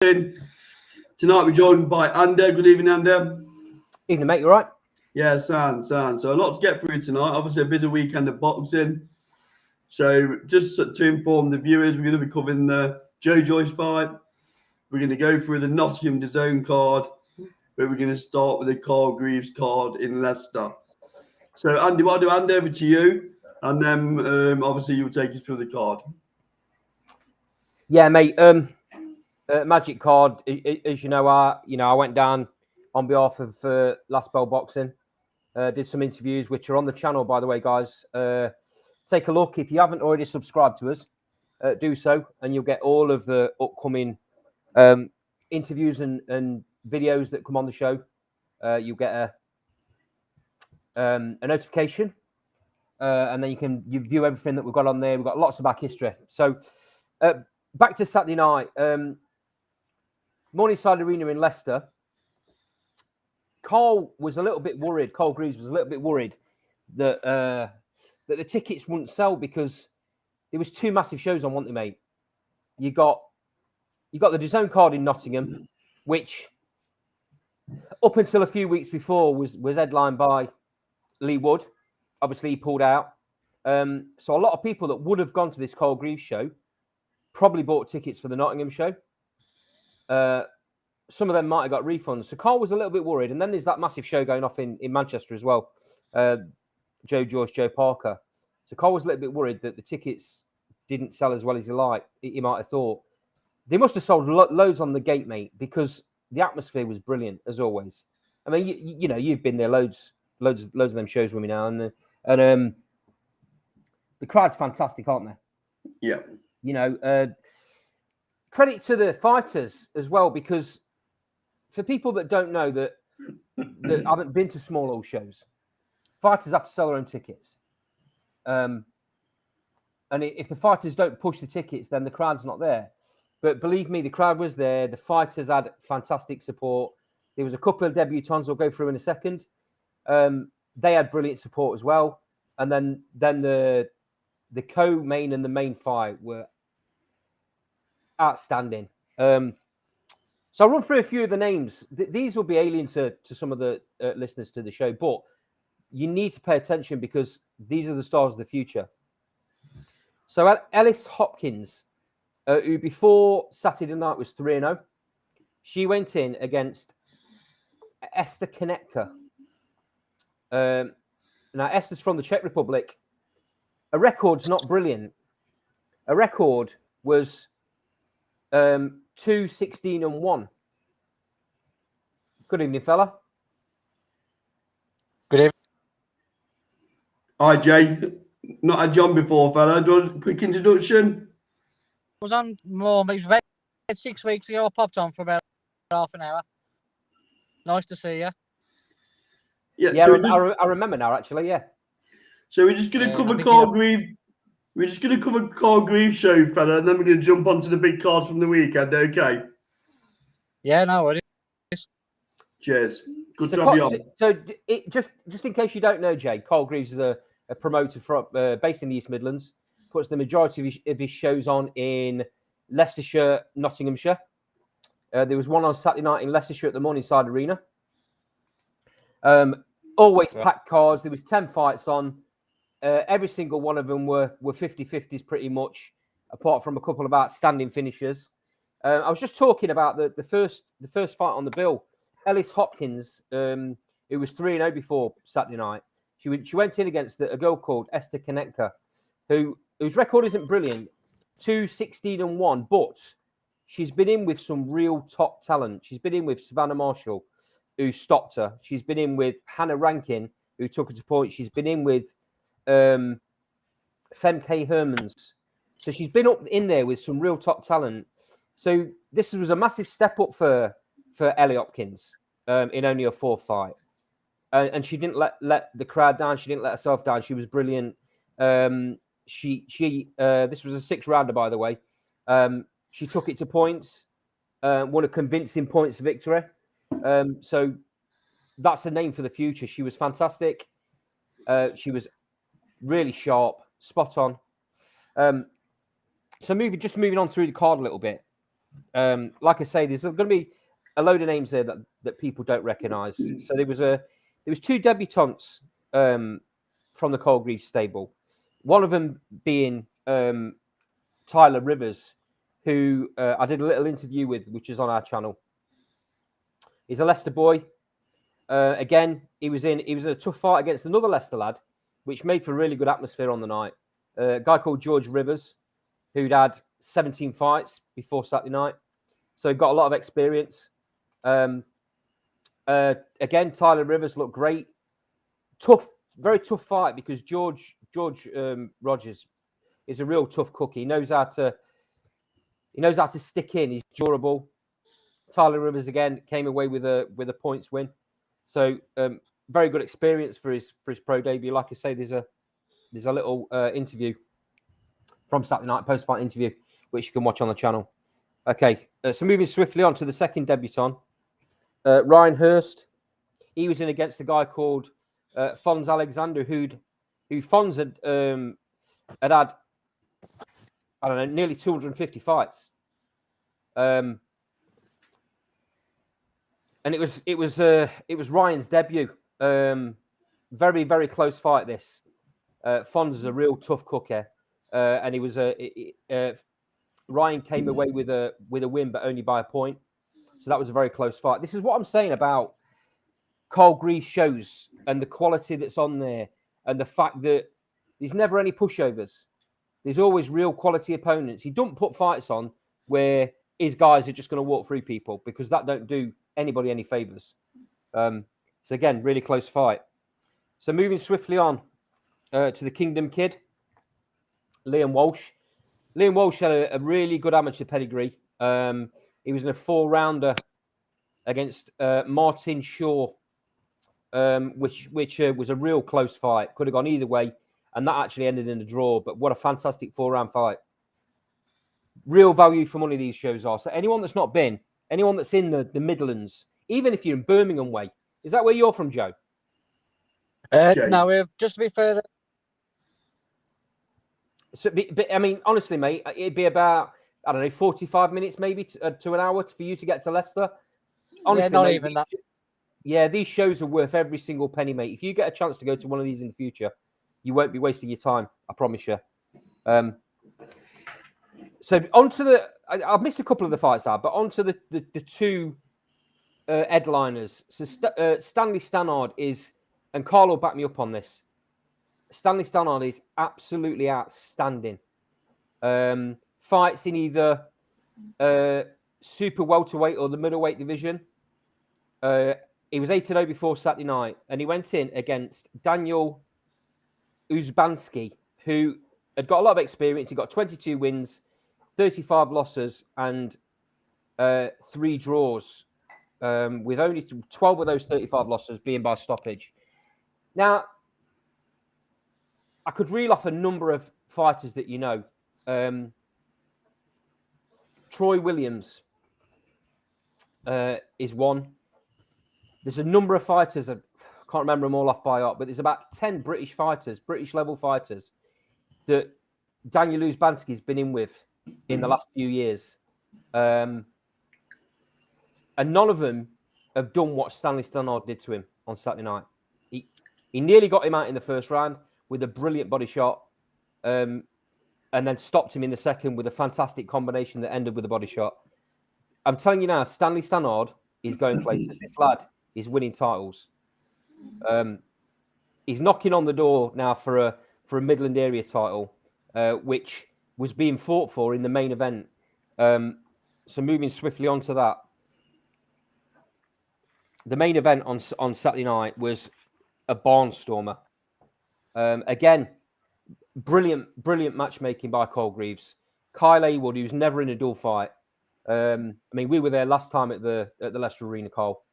Tonight we're joined by Ander. Good evening, Ander. Evening, mate. You all right? Yeah, sound. So a lot to get through tonight. Obviously, a busy weekend of boxing. So just to inform the viewers, we're going to be covering the Joyce fight. We're going to go through the Nottingham DAZN card, but we're going to start with the Carl Greaves card in Leicester. So, Andy, what I'll do, hand over to you, and then obviously you'll take us through the card. Yeah, mate. Magic card, as you know, I went down on behalf of Last Bell Boxing. Did some interviews, which are on the channel, by the way, guys. Take a look. If you haven't already subscribed to us, do so, and you'll get all of the upcoming interviews and videos that come on the show. You'll get a notification, and then you view everything that we've got on there. We've got lots of back history. So back to Saturday night. Morningside Arena in Leicester. Carl was a little bit worried. Carl Greaves was a little bit worried that the tickets wouldn't sell because there was two massive shows on, weren't there, mate? You got the DAZN card in Nottingham, which up until a few weeks before was headlined by Lee Wood. Obviously, he pulled out. So a lot of people that would have gone to this Carl Greaves show probably bought tickets for the Nottingham show. Some of them might have got refunds. So Carl was a little bit worried. And then there's that massive show going off in Manchester as well. Joyce, Joe Parker. So Carl was a little bit worried that the tickets didn't sell as well as he might have thought. They must have sold loads on the gate, mate, because the atmosphere was brilliant, as always. I mean, you know, you've been there loads of them shows with me now. And the crowd's fantastic, aren't they? Yeah. You know, credit to the fighters as well, because for people that don't know that haven't been to small hall shows, fighters have to sell their own tickets. And if the fighters don't push the tickets, then the crowd's not there. But believe me, the crowd was there. The fighters had fantastic support. There was a couple of debutants we'll go through in a second. They had brilliant support as well. And then the co-main and the main fight were outstanding. So I'll run through a few of the names. These will be alien to some of the listeners to the show, but you need to pay attention because these are the stars of the future. So Ellis Hopkins, who before Saturday night was 3-0, she went in against Esther Konetka. Now, Esther's from the Czech Republic. A record's not brilliant. A record was 2-16-1. Good evening, fella. Good evening. Hi, Jay. Not had John before, fella. Do you want a quick introduction? I was on more maybe about 6 weeks ago. I popped on for about half an hour. Nice to see you. Yeah, I remember now, actually, yeah. So we're just going to cover Carl Greaves. We're just going to cover Carl Greaves show, fella, and then we're going to jump onto the big cards from the weekend, okay? Yeah, no worries. Cheers. Good to have you on. So just in case you don't know, Jay, Carl Greaves is a promoter based in the East Midlands. Puts the majority of his shows on in Leicestershire, Nottinghamshire. There was one on Saturday night in Leicestershire at the Morningside Arena. Always packed cards. There was 10 fights on. Every single one of them were 50-50s pretty much, apart from a couple of outstanding finishers. I was just talking about the first fight on the bill. Ellis Hopkins, who was 3-0 before Saturday night. She went in against a girl called Esther Konetka, whose record isn't brilliant, 2-16-1, but she's been in with some real top talent. She's been in with Savannah Marshall, who stopped her. She's been in with Hannah Rankin, who took her to point. She's been in with Femke Hermans. So she's been up in there with some real top talent. So this was a massive step up for Ellie Hopkins in only a fourth fight. And she didn't let the crowd down. She didn't let herself down. She was brilliant. This was a 6-rounder, by the way. She took it to points, won a convincing points victory. So that's a name for the future. She was fantastic. She was really sharp, spot on. So moving on through the card a little bit. like I say, there's going to be a load of names there that people don't recognise. So there was two debutants from the Colgreave stable. One of them being Tyler Rivers, who I did a little interview with, which is on our channel. He's a Leicester boy. Again, he was in a tough fight against another Leicester lad, which made for a really good atmosphere on the night. A guy called George Rivers, who'd had 17 fights before Saturday night. So he got a lot of experience. Again, Tyler Rivers looked great. Tough, very tough fight because George Rogers is a real tough cookie. He knows how to stick in. He's durable. Tyler Rivers again came away with a points win. So very good experience for his pro debut. Like I say, there's a little interview from Saturday night, post-fight interview, which you can watch on the channel. Okay, so moving swiftly on to the second debutant, Ryan Hurst. He was in against a guy called Fons Alexander, who Fons had I don't know, nearly 250 fights. And it was Ryan's debut. Very, very close fight. This Fons is a real tough cooker, and he was Ryan came away with a win, but only by a point. So that was a very close fight. This is what I'm saying about Colgreave shows and the quality that's on there, and the fact that there's never any pushovers. There's always real quality opponents. He don't put fights on where his guys are just going to walk through people, because that don't do anybody any favors. So again, really close fight. So moving swiftly on to the Kingdom Kid, Liam Walsh. Liam Walsh had a really good amateur pedigree. He was in a 4-rounder against Martin Shaw, which was a real close fight. Could have gone either way, and that actually ended in a draw. But what a fantastic 4-round fight. Real value for money these shows are. So anyone that's not been, anyone that's in the Midlands, even if you're in Birmingham way, is that where you're from, Joe? No, we're just a bit further. So, but, I mean, honestly, mate, it'd be about, I don't know, 45 minutes maybe to an hour for you to get to Leicester. Honestly, not mate, even that. Yeah, these shows are worth every single penny, mate. If you get a chance to go to one of these in the future, you won't be wasting your time. I promise you. So onto I've missed a couple of the fights out, but onto the two headliners. So Stanley Stannard is, and Carl will back me up on this, Stanley Stannard is absolutely outstanding. Fights in either super welterweight or the middleweight division. He was 8-0 before Saturday night, and he went in against Daniel Uzbanski, who had got a lot of experience. He got 22 wins, 35 losses, and 3 draws, with only 12 of those 35 losses being by stoppage. Now, I could reel off a number of fighters that you know. Troy Williams is one. There's a number of fighters, I can't remember them all off by heart, but there's about 10 British fighters, British level fighters, that Daniel Uzbanski's been in with in the last few years. And none of them have done what Stanley Stannard did to him on Saturday night. He nearly got him out in the first round with a brilliant body shot, and then stopped him in the second with a fantastic combination that ended with a body shot. I'm telling you now, Stanley Stannard is going places. This lad is winning titles. He's knocking on the door now for a Midland area title, which was being fought for in the main event. So moving swiftly on to that. The main event on Saturday night was a barnstormer. Again, brilliant matchmaking by Colgreaves. Kyle Haywood, who's never in a dual fight. I mean, we were there last time at the Leicester Arena, Cole,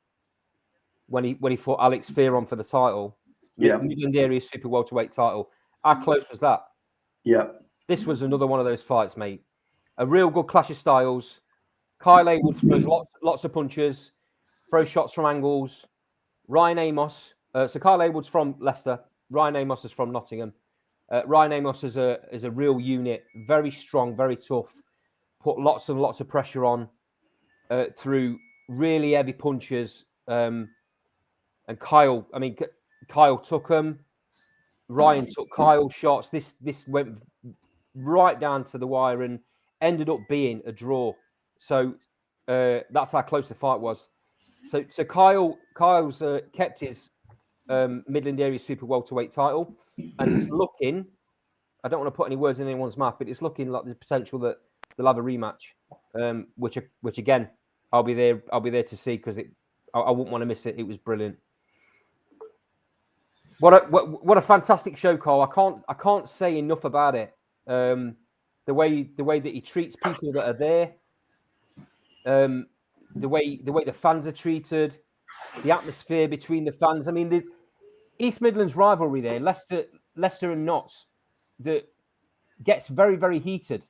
when he fought Alex Fearon for the title. Yeah. Midland area super welterweight title. How close was that? Yeah. This was another one of those fights, mate. A real good clash of styles. Kyle Haywood throws lots of punches, throws shots from angles. Ryan Amos. So Kyle Haywood's from Leicester. Ryan Amos is from Nottingham. Ryan Amos is a real unit, very strong, very tough. Put lots and lots of pressure on. through really heavy punches. And Kyle, Kyle took them. Ryan took Kyle's shots. This went right down to the wire and ended up being a draw. So that's how close the fight was. So Kyle's kept his Midland Area Super Welterweight title, and it's looking. I don't want to put any words in anyone's mouth, but it's looking like there's potential that they'll have a rematch. Which again, I'll be there to see because I wouldn't want to miss it. It was brilliant. What a fantastic show, Carl. I can't say enough about it. The way that he treats people that are there, the way the fans are treated, the atmosphere between the fans. I mean, the East Midlands rivalry there, Leicester and Notts, that gets very, very heated,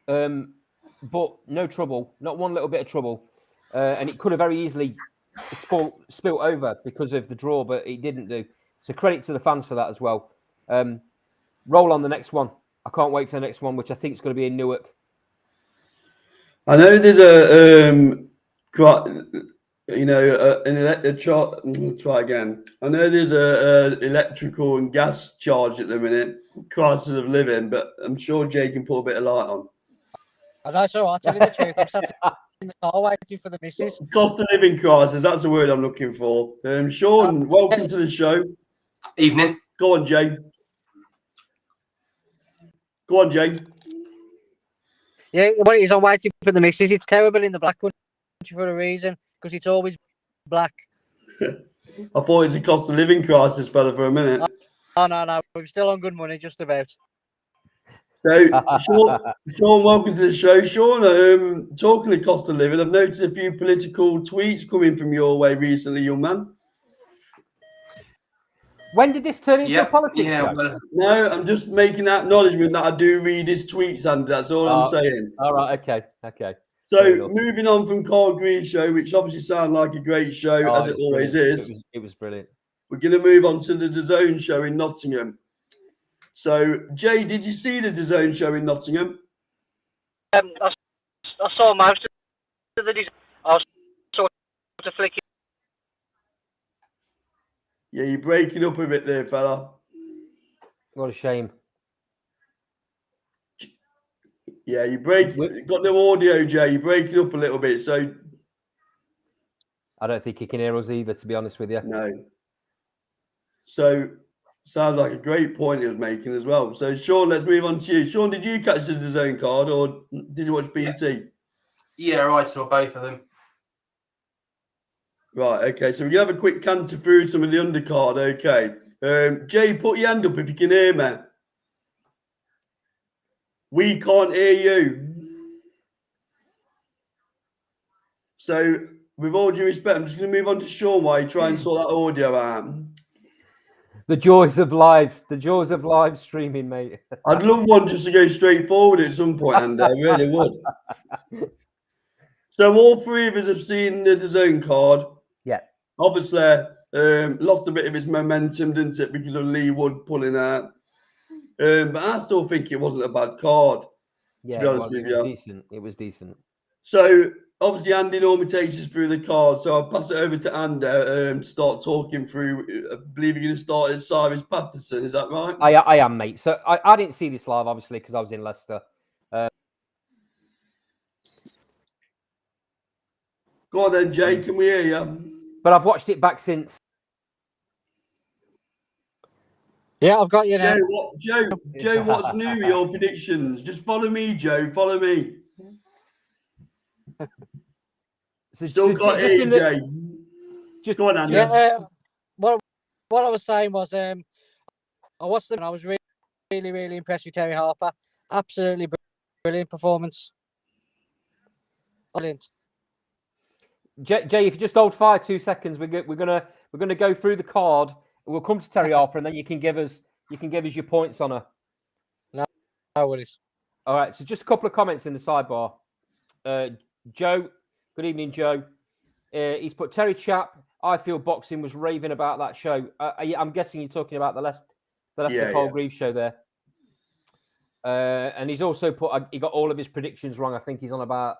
but no trouble, not one little bit of trouble, and it could have very easily spilt over because of the draw, but it didn't do. So credit to the fans for that as well. Roll on the next one. I can't wait for the next one, which I think is going to be in Newark. I know there's an try again. I know there's a electrical and gas charge at the minute, crisis of living, but I'm sure Jay can put a bit of light on. I know, so I'll tell you the truth. I'm sat in the car waiting for the missus. Cost of living crisis, that's the word I'm looking for. Sean, welcome to the show. Evening. Go on, Jay. Go on, Jay. Yeah, what it is, I'm waiting for the missus. It's terrible in the black country for a reason, because it's always black. I thought it was a cost of living crisis, fella, for a minute. Oh, no. We're still on good money, just about. So, Sean, welcome to the show. Sean, talking of cost of living, I've noticed a few political tweets coming from your way recently, young man. When did this turn into a politics show? Well, No, I'm just making that acknowledgement that I do read his tweets, and that's all I'm saying. All right, okay. So, moving on from Carl Green's show, which obviously sounds like a great show, as it always is. It was brilliant. We're going to move on to the DAZN show in Nottingham. So, Jay, did you see the DAZN show in Nottingham? I saw most of the design. I was sort of flicking. Yeah, you're breaking up a bit there, fella. What a shame. Yeah, got no audio, Jay. You're breaking up a little bit, so... I don't think he can hear us either, to be honest with you. No. So, sounds like a great point he was making as well. So, Sean, let's move on to you. Sean, did you catch the DAZN card, or did you watch BT? Yeah, I saw both of them. Right, okay. So, we're going to have a quick canter through some of the undercard, okay. Jay, put your hand up if you can hear me. We can't hear you. So, with all due respect, I'm just going to move on to Sean while you try and sort that audio out. The joys of live streaming, mate. I'd love one just to go straight forward at some point, and I really would. So, all three of us have seen the DAZN card. Yeah. Obviously, lost a bit of its momentum, didn't it, because of Lee Wood pulling out. But I still think it wasn't a bad card. Yeah, to be honest with you. Decent. It was decent. So, obviously, Andy normally takes us through the card. So, I'll pass it over to Andy to start talking through. I believe you're going to start as Cyrus Patterson. Is that right? I am, mate. So, I didn't see this live, obviously, because I was in Leicester. Go on then, Jay. Can we hear you? But I've watched it back since. Yeah, I've got you now. Joe, what's new? Your predictions? Just follow me, Joe. Follow me. Still got here, Jay. Just go on, Andy. Yeah, what I was saying was, I watched them and I was really, really, really impressed with Terry Harper. Absolutely brilliant performance. Brilliant. Jay, if you just hold fire 2 seconds, we're gonna go through the card. We'll come to Terry Harper, and then you can give us your points on her. No worries. All right. So just a couple of comments in the sidebar. Joe, good evening, Joe. He's put Terry Chap. I feel boxing was raving about that show. I'm guessing you're talking about the Leicester Cole Greaves show there. And he's also put he got all of his predictions wrong. I think he's on about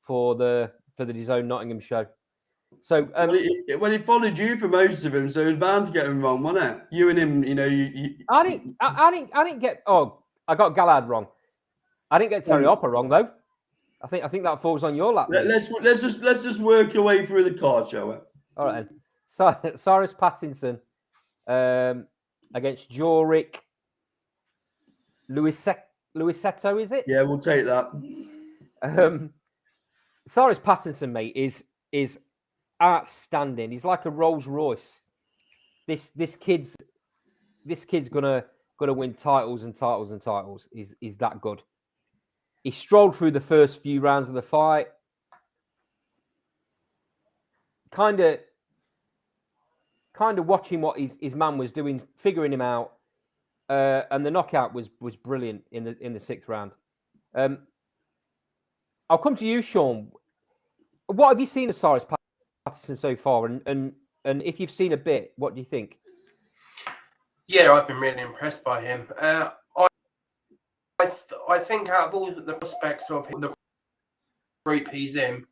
for the for the DAZN Nottingham show. So well, he followed you for most of them, so he was bound to get him wrong, wasn't it? You and him, I didn't get. Oh, I got Gallard wrong. I didn't get Terry Hopper wrong though. I think that falls on your lap. Let's just work your way through the card, shall we? All right then. So Cyrus Pattinson against Jorik Luisetto, is it? Yeah, we'll take that. Cyrus Pattinson, mate, is outstanding. He's like a Rolls Royce. This kid's gonna win titles and titles and titles. He's that good. He strolled through the first few rounds of the fight, kind of watching what his man was doing, figuring him out, and the knockout was brilliant in the sixth round. I'll come to you, Sean. What have you seen of Cyrus Pattinson so far, and if you've seen a bit, what do you think? Yeah, I've been really impressed by him. I think out of all the prospects of the group he's in,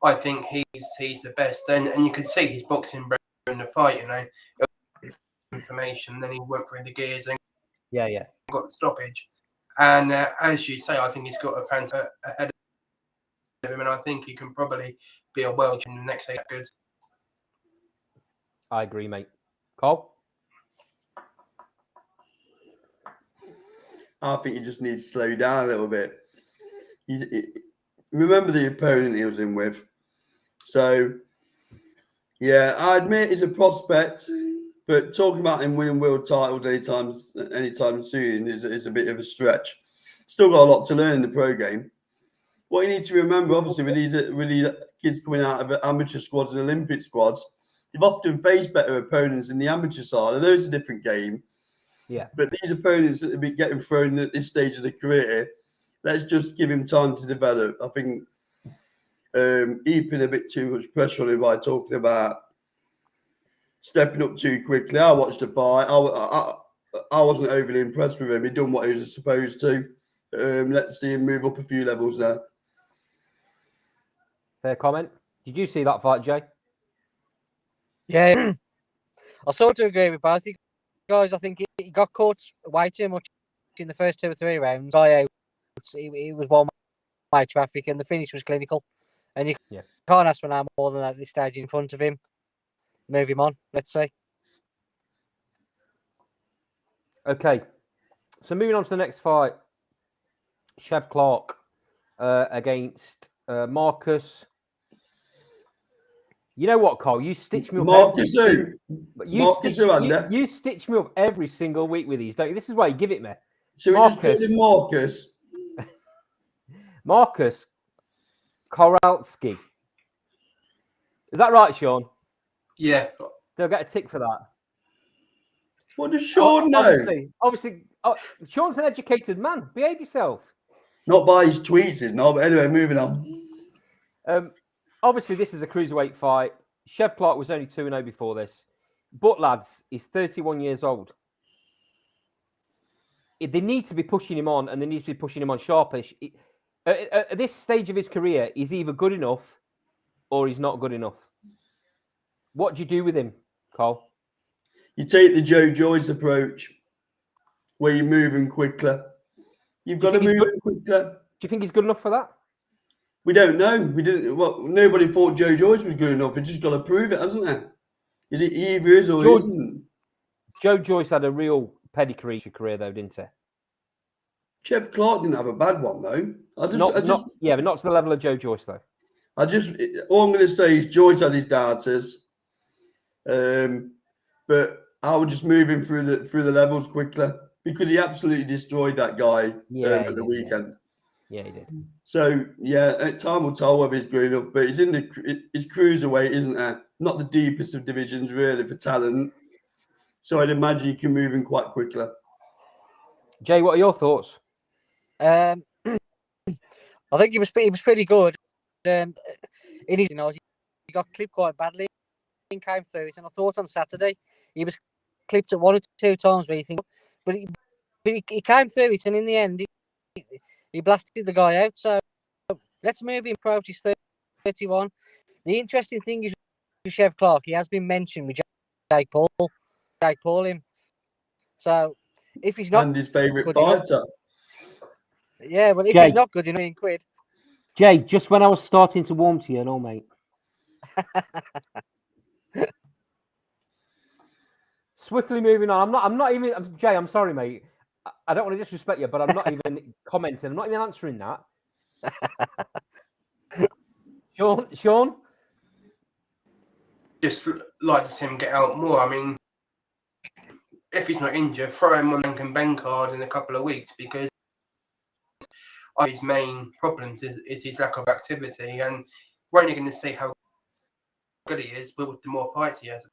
I think he's the best. And you can see his boxing in the fight, information. Then he went through the gears and got the stoppage. And as you say, I think he's got a fantastic ahead of him, and I think he can probably be a world champion the next day. Good. I agree, mate. Cole? I think you just need to slow down a little bit. Remember the opponent he was in with. So, yeah, I admit he's a prospect, but talking about him winning world titles anytime soon is a bit of a stretch. Still got a lot to learn in the pro game. What you need to remember, obviously, with these kids coming out of amateur squads and Olympic squads, you've often faced better opponents in the amateur side. I know it's a different game. Yeah. But these opponents that have been getting thrown at this stage of the career, let's just give him time to develop. I think he put a bit too much pressure on him by talking about stepping up too quickly. I watched the fight. I wasn't overly impressed with him. He'd done what he was supposed to. Let's see him move up a few levels now. Fair comment. Did you see that fight, Jay? Yeah, I sort of agree with both you guys. I think he got caught way too much in the first 2 or 3 rounds. He was one-way traffic, and the finish was clinical. And you can't ask for no more than that at this stage in front of him. Move him on. Let's see. Okay, so moving on to the next fight, Chev Clark against Marcus. You know what, Cole? You stitch me up. Marcus you stitch me up every single week with these, don't you? This is why you give it me. Should we just call him Marcus? Marcus Koralski. Is that right, Sean? Yeah. They'll get a tick for that. What does Sean know? Obviously, Sean's an educated man. Behave yourself. Not by his tweets, is not. But anyway, moving on. Obviously, this is a cruiserweight fight. Chev Clark was only 2-0 before this. But, lads, he's 31 years old. They need to be pushing him on, and they need to be pushing him on sharpish. At this stage of his career, he's either good enough or he's not good enough. What do you do with him, Carl? You take the Joyce approach, where you move him quicker. You've got to move him quicker. Do you think he's good enough for that? We don't know. We didn't. Well, nobody thought Joyce was good enough. He's just got to prove it, hasn't it? Is it either is or isn't? Joyce had a real pedigree career, though, didn't he? Chev Clark didn't have a bad one, though. But not to the level of Joyce, though. All I'm going to say is Joyce had his doubters, but I would just move him through the levels quickly because he absolutely destroyed that guy at the weekend. Yeah, he did. So time will tell whether he's good enough, but he's in his cruiserweight, isn't it? Not the deepest of divisions really for talent. So I'd imagine you can move him quite quickly. Jay, what are your thoughts? I think he was pretty good. In his, he got clipped quite badly and came through it. And I thought on Saturday he was clipped at 1 or 2 times where you think, but he came through it, and in the end he blasted the guy out. So let's move him. Approach his 31. The interesting thing is with Chev Clark, he has been mentioned with Jake Paul him. So if he's not And his favourite good fighter. yeah, well, if Jake. he's not good enough, £1 Jay, just when I was starting to warm to you and all, mate. Swiftly moving on. I'm not even Jay, I'm sorry, mate. I don't want to disrespect you, but I'm not even commenting. I'm not even answering that. Sean? Just like to see him get out more. I mean, if he's not injured, throw him on Bank and Ben card in a couple of weeks, because his main problems is his lack of activity, and we're only going to see how good he is with the more fights he has.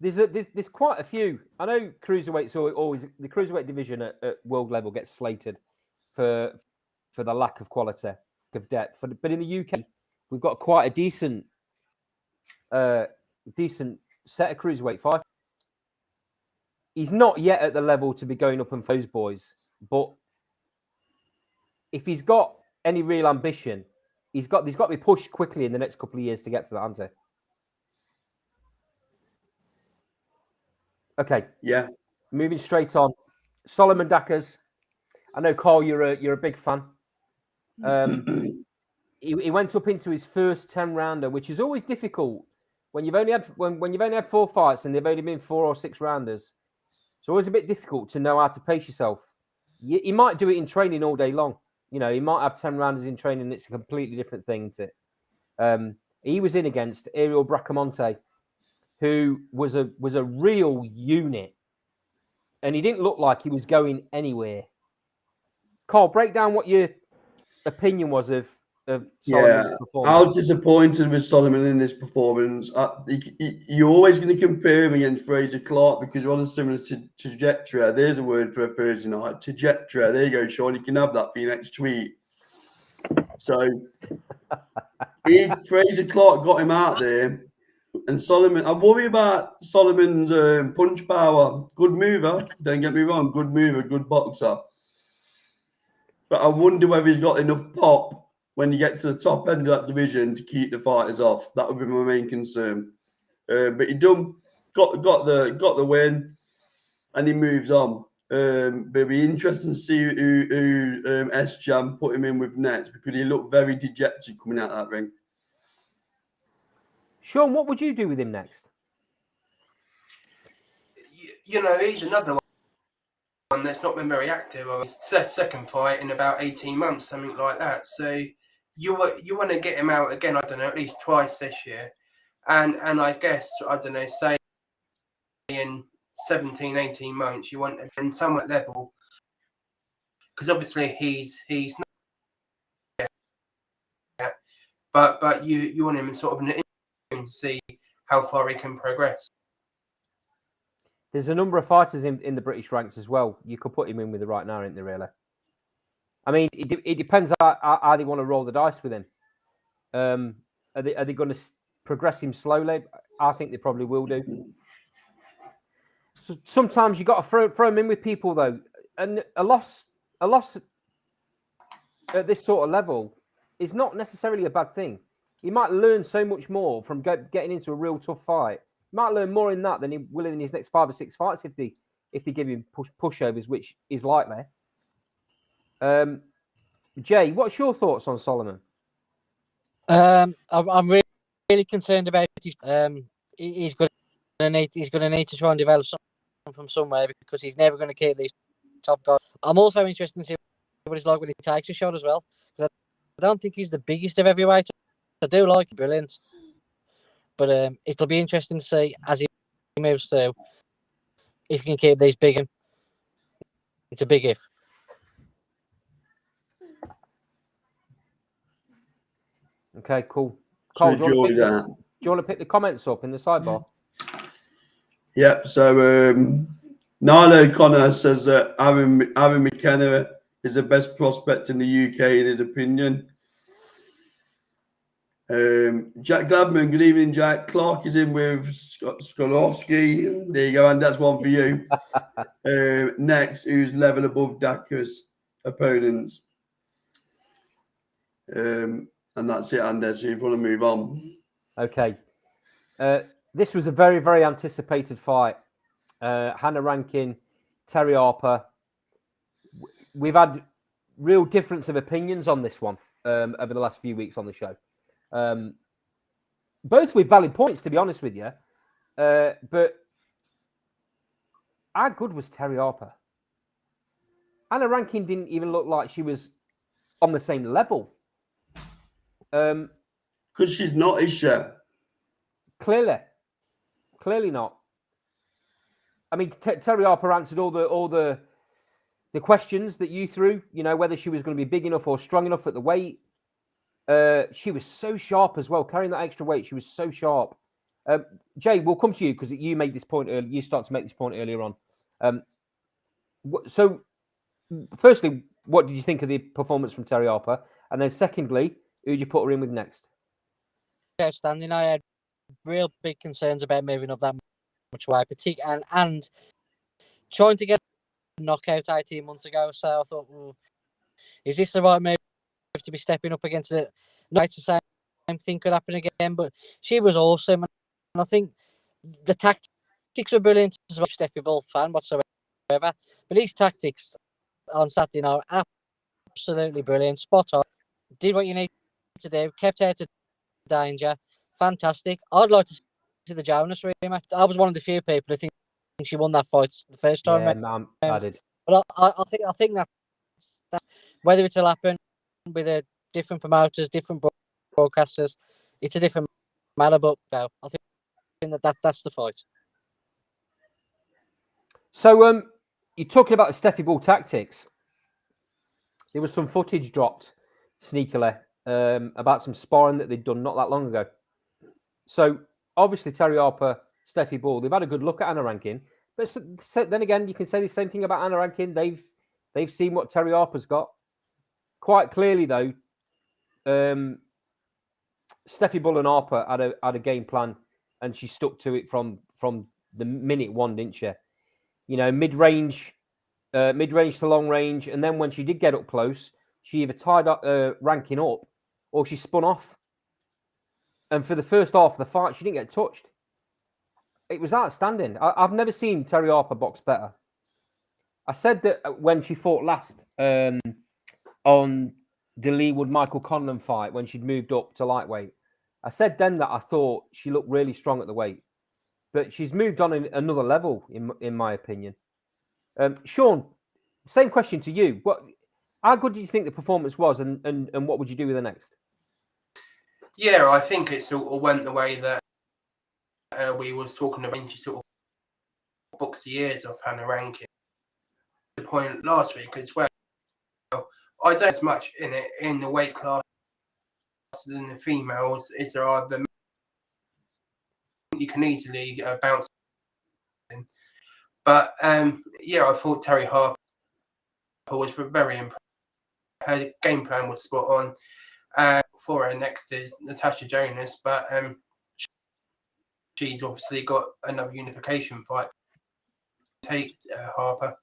There's quite a few. I know cruiserweight's always the cruiserweight division at world level gets slated for the lack of quality, of depth. But in the UK, we've got quite a decent set of cruiserweight fighters. He's not yet at the level to be going up and those boys, but if he's got any real ambition, he's got to be pushed quickly in the next couple of years to get to that answer. Okay. Yeah. Moving straight on. Solomon Dackers. I know, Carl, you're a big fan. He went up into his first 10-rounder, which is always difficult when you've only had 4 fights and they've only been 4 or 6 rounders. It's always a bit difficult to know how to pace yourself. He might do it in training all day long. You know, he might have 10 rounders in training. It's a completely different thing to. He was in against Ariel Bracamonte, who was a real unit, and he didn't look like he was going anywhere. Carl, break down what your opinion was of Solomon's performance. I was disappointed with Solomon in this performance. You're always going to compare him against Fraser Clark because you're on a similar trajectory. There's a word for a Thursday night. Trajectory. There you go, Sean. You can have that for your next tweet. So Fraser Clark got him out there. And Solomon, I worry about Solomon's punch power. Good mover, don't get me wrong. Good mover, good boxer. But I wonder whether he's got enough pop when you get to the top end of that division to keep the fighters off. That would be my main concern. But he got the win, and he moves on. But it'll be interesting to see who S-Jam put him in with next, because he looked very dejected coming out of that ring. Sean, what would you do with him next? You know, he's another one that's not been very active. It's their second fight in about 18 months, something like that. So you want to get him out again, I don't know, at least twice this year. And I guess, I don't know, say in 17, 18 months, you want him somewhat level. Because obviously he's not yet. But you want him in sort of an to see how far he can progress. There's a number of fighters in the British ranks as well. You could put him in with the right now, isn't there, really? I mean, it depends how they want to roll the dice with him. Are they going to progress him slowly? I think they probably will do. So sometimes you got to throw him in with people, though. And a loss at this sort of level is not necessarily a bad thing. He might learn so much more from getting into a real tough fight. He might learn more in that than he will in his next 5 or 6 fights if they give him pushovers, which is likely. Jay, what's your thoughts on Solomon? I'm really concerned about his. He's going to need to try and develop something from somewhere, because he's never going to keep these top guys. I'm also interested to see what he's like when he takes a shot as well. I don't think he's the biggest of heavyweights. I do like him, brilliant. But it'll be interesting to see as he moves through if he can keep these big. It's a big if. Okay, cool. Cole, do you want to pick the comments up in the sidebar? Yep. So Nilo Connor says that Aaron McKenna is the best prospect in the UK in his opinion. Jack Gladman, good evening, Jack. Clark is in with Skolovsky. There you go, and that's one for you. Next, who's level above Dacker's opponents? And And that's it, Andy. So if you want to move on. Okay. This was a very, very anticipated fight. Hannah Rankin, Terry Harper. We've had real difference of opinions on this one over the last few weeks on the show. Both with valid points, to be honest with you. But how good was Terry Harper? Hannah Rankin didn't even look like she was on the same level. Because she's not, is she? Clearly not. I mean, Terry Harper answered all the questions that you threw. You know, whether she was going to be big enough or strong enough at the weight. She was so sharp as well, carrying that extra weight. She was so sharp. Jay, we'll come to you because you made this point earlier. You started to make this point earlier on. So, firstly, what did you think of the performance from Terry Harper? And then, secondly, who did you put her in with next? Outstanding. I had real big concerns about moving up that much weight, particularly and trying to get a knockout 18 months ago. So I thought, well, is this the right move to be stepping up against it? No, it's the same thing could happen again. But she was awesome, and I think the tactics were brilliant as well. Steppy Ball fan whatsoever, but these tactics on Saturday night absolutely brilliant, spot on. Did what you need to do, kept out of danger. Fantastic. I'd like to see the Jonas rematch. I was one of the few people who think she won that fight the first time. Yeah, I did. But I think that's whether it'll happen with a different promoters, different broadcasters, it's a different matter. But no, I think that's the fight. So, you're talking about the Steffi Ball tactics. There was some footage dropped sneakily about some sparring that they'd done not that long ago. So, obviously, Terry Harper, Steffi Ball, they've had a good look at Anna Rankin. But then again, you can say the same thing about Anna Rankin. They've seen what Terry Harper's got. Quite clearly, though, Steffi Ball and Harper had a game plan, and she stuck to it from the minute one, didn't she? You know, mid-range to long range, and then when she did get up close, she either tied up Rankin up or she spun off. And for the first half of the fight, she didn't get touched. It was outstanding. I've never seen Terry Harper box better. I said that when she fought last on the Leewood Michael Conlon fight, when she'd moved up to lightweight, I said then that I thought she looked really strong at the weight. But she's moved on in another level, in my opinion. Sean, same question to you. How good do you think the performance was, and what would you do with her next? Yeah, I think it sort of went the way that we was talking about. She sort of books the ears off Hannah Rankin. The point last week as well. I don't as much in the weight class than the females as there are the. You can easily bounce in. But yeah, I thought Terry Harper was very impressive. Her game plan was spot on. For her next is Natasha Jonas, but she's obviously got another unification fight. Take Harper.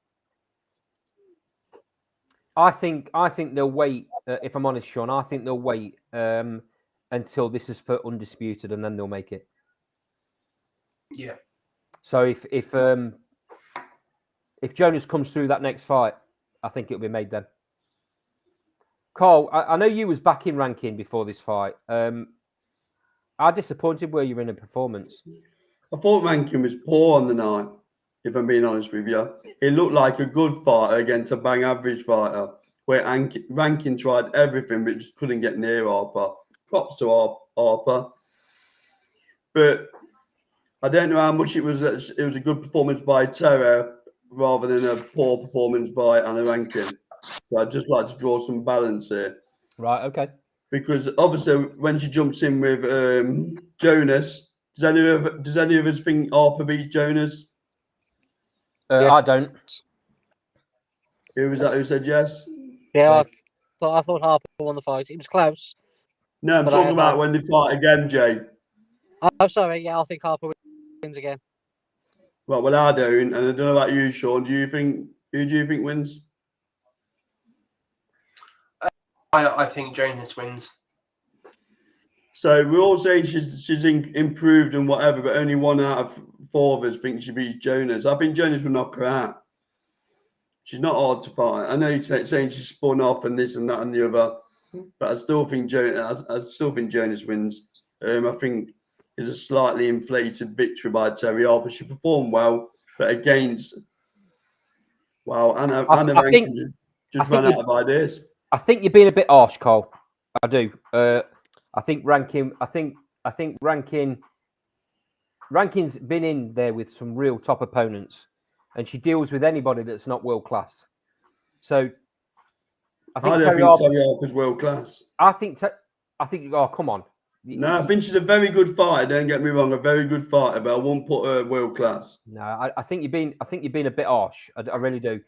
I think they'll wait. If I'm honest, Sean, I think they'll wait until this is for undisputed, and then they'll make it. Yeah. So if Jonas comes through that next fight, I think it'll be made then. Carl, I know you was back in Rankin before this fight. How disappointed were you in the performance? I thought Rankin was poor on the night, if I'm being honest with you. It looked like a good fighter against a bang average fighter, where Rankin tried everything but just couldn't get near Harper. Props to Harper. But I don't know how much it was a good performance by Terra rather than a poor performance by Anna Rankin. So I'd just like to draw some balance here. Right, okay. Because obviously when she jumps in with Jonas, does any of us think Harper beats Jonas? Yes. I don't. Who was that who said yes? Yeah, I thought Harper won the fight. It was close. No, I'm talking about when they fight again, Jay. I'm sorry. Yeah, I think Harper wins again. Well, I don't, and I don't know about you, Sean. Who do you think wins? I think Jonas wins. So we're all saying she's improved and whatever, but only 1 out of 4 of us think she beats Jonas. I think Jonas will knock her out. She's not hard to fight. I know you're saying she's spun off and this and that and the other, but I still think Jonas wins. I think it's a slightly inflated victory by Terry Harper. She performed well, but against Anna Rankin just ran out of ideas. I think you're being a bit harsh, Cole. I do. I think Rankin's been in there with some real top opponents, and she deals with anybody that's not world class. So I think Terry Harper's world class. I think. Oh, come on. No, I think she's a very good fighter. Don't get me wrong, a very good fighter, but I won't put her world class. No, I think you're being a bit harsh. I really do.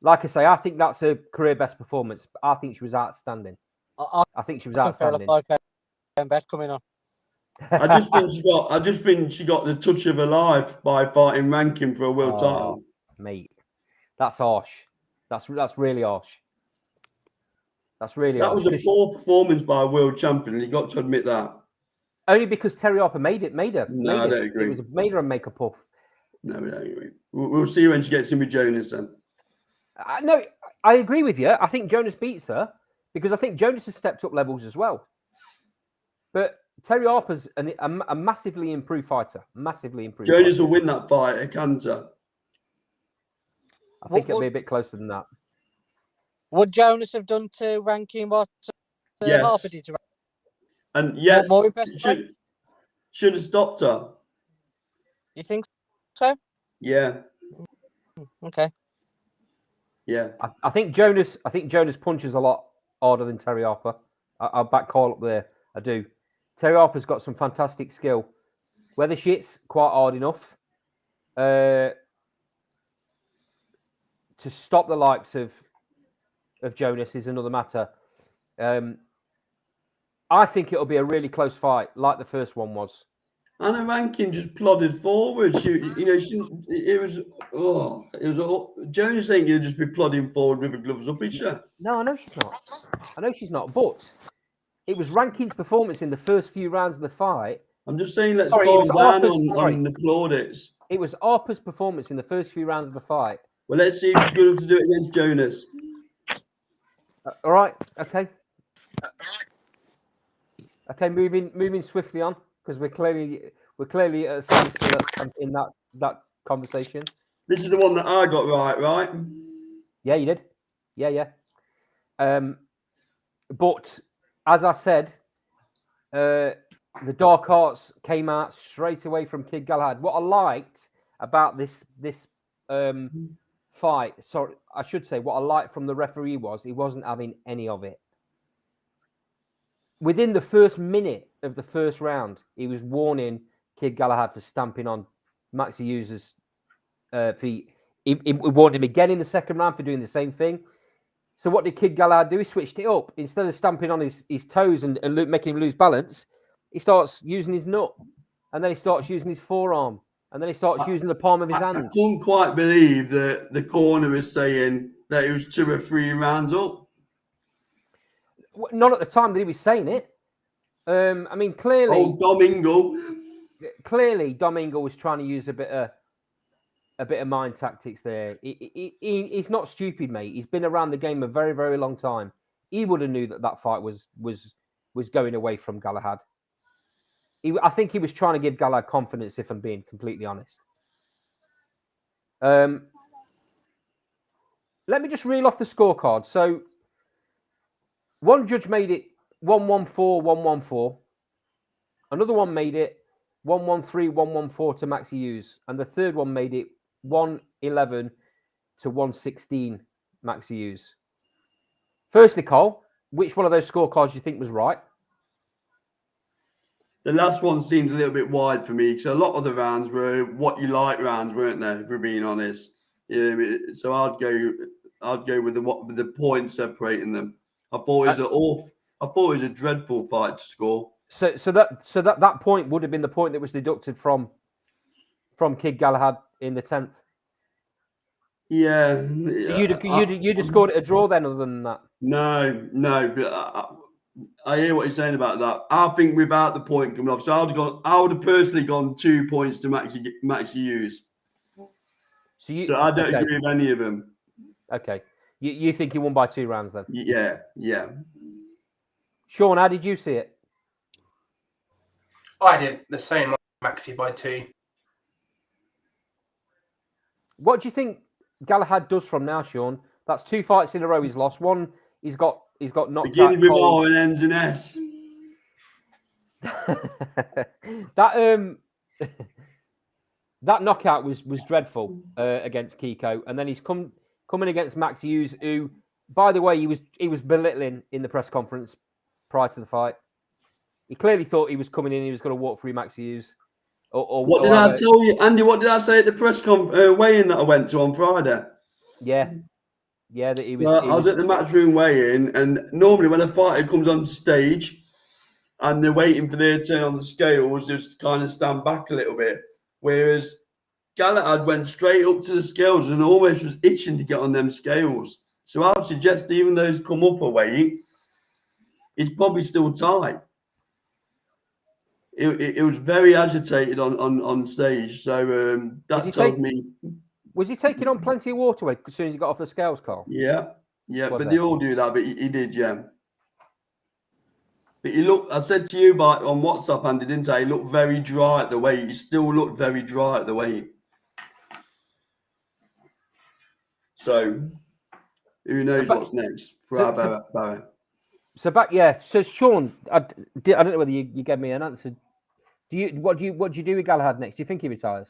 Like I say, I think that's a career best performance. I think she was outstanding. I think she was outstanding. Bet coming on. I just think she got the touch of her life by fighting Rankin for a world title. Mate, that's harsh. That's really harsh. That's really harsh. That was a poor performance by a world champion. You got to admit that. Only because Terry Harper made her. No, I don't agree. It made her a make a puff. No, we don't agree. We'll see when she gets in with Jonas then. No, I agree with you. I think Jonas beats her because I think Jonas has stepped up levels as well. But Terry Harper's a massively improved fighter. Massively improved. Jonas will win that fight at Cantor. I think it'll be a bit closer than that. Would Jonas have done to Rankin what Harper did to Rankin? And yes, more impressive, should have stopped her. You think so? Yeah. Okay. Yeah. I think Jonas punches a lot harder than Terry Harper. I'll back Cole up there. I do. Terry Harper's got some fantastic skill. Whether she hits quite hard enough to stop the likes of Jonas is another matter. I think it'll be a really close fight, like the first one was. Anna Rankin just plodded forward. Jonas ain't gonna just be plodding forward with her gloves up, is she? No, I know she's not. But it was Rankin's performance in the first few rounds of the fight. I'm just saying, let's calm down on the plaudits. It was Harper's performance in the first few rounds of the fight. Well, let's see if she's good enough to do it against Jonas. All right. Okay. Okay. Moving swiftly on because we're clearly at a standstill in that conversation. This is the one that I got right? Yeah, you did. Yeah. But as I said, the dark arts came out straight away from Kid Galahad. What I liked about this fight, sorry, I should say, what I liked from the referee was he wasn't having any of it. Within the first minute of the first round, he was warning Kid Galahad for stamping on Maxi Hughes' feet. He warned him again in the second round for doing the same thing. So what did Kid Galahad do? He switched it up. Instead of stamping on his toes and making him lose balance, he starts using his nut. And then he starts using his forearm. And then he starts using the palm of his hand. I couldn't quite believe that the corner was saying that it was 2 or 3 rounds up. Not at the time that he was saying it. I mean, clearly... Oh, Domingo. Clearly, Domingo was trying to use a bit of mind tactics there. He's not stupid, mate. He's been around the game a very, very long time. He would have knew that fight was going away from Galahad. I think he was trying to give Galahad confidence, if I'm being completely honest. Let me just reel off the scorecard. So, one judge made it 1-1-4, 1-1-4. Another one made it 1-1-3, 1-1-4 to Maxi Hughes. And the third one made it 1-11 to 1-16 Maxi Hughes. Firstly, Cole, which one of those scorecards do you think was right? The last one seemed a little bit wide for me because a lot of the rounds were what you like rounds, weren't they? If we're being honest, yeah. So I'd go with the points separating them. I thought it was a dreadful fight to score. So that point would have been the point that was deducted from Kid Galahad in the 10th. Yeah. So you'd have scored it a draw then, other than that. No. But I hear what you're saying about that. I think without the point coming off, so I would have personally gone 2 points to Maxi Hughes. So I don't agree with any of them. Okay. You think he won by 2 rounds then? Yeah. Sean, how did you see it? I did the same, Maxi by 2. What do you think Galahad does from now, Sean? That's 2 fights in a row he's lost. One he's got knocked Begins out with cold. R and ends in S. that that knockout was dreadful against Kiko, and then he's coming against Max Hughes, who, by the way, he was belittling in the press conference prior to the fight. He clearly thought he was coming in, he was going to walk through Max Hughes. What did I tell you, Andy? What did I say at the press weigh-in that I went to on Friday? Yeah, that he was. Well, I was at the matchroom weigh-in, and normally when a fighter comes on stage and they're waiting for their turn on the scales, just kind of stand back a little bit. Whereas Galahad went straight up to the scales and almost was itching to get on them scales. So I would suggest, even though he's come up a weight, he's probably still tight. It was very agitated on stage. So that told me. Was he taking on plenty of water weight as soon as he got off the scales, Carl? Yeah. But they all do that, but he did, yeah. But he looked, I said to you on WhatsApp, Andy, didn't I? He looked very dry at the weight. He still looked very dry at the weight. So, who knows what's next for our Barry. So Sean, I don't know whether you gave me an answer. What do you do with Galahad next? Do you think he retires?